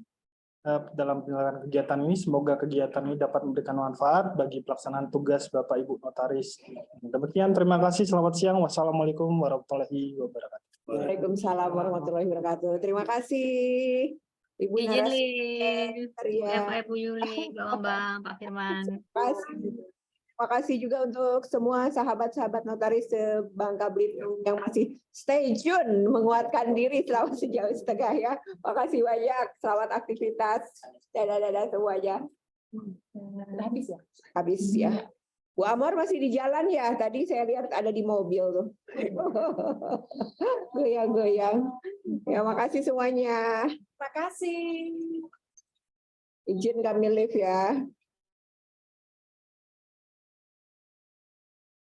dalam penyelenggaraan kegiatan ini. Semoga kegiatan ini dapat memberikan manfaat bagi pelaksanaan tugas Bapak Ibu notaris. Demikian, terima kasih. Selamat siang. Wassalamualaikum warahmatullahi wabarakatuh. Waalaikumsalam warahmatullahi wabarakatuh. Terima kasih Ibu narasumber. Ya Pak Ibu Yuli, Bang, Pak Firman. Terima kasih juga untuk semua sahabat-sahabat notaris Bangka Belitung yang masih stay tune menguatkan diri selama sejauh setengah ya. Terima kasih banyak. Selamat aktivitas. Dadah semuanya. Habis ya. Bu Amor masih di jalan ya? Tadi saya lihat ada di mobil tuh. Goyang-goyang. Ya, makasih semuanya. Terima kasih. Izin kami live ya.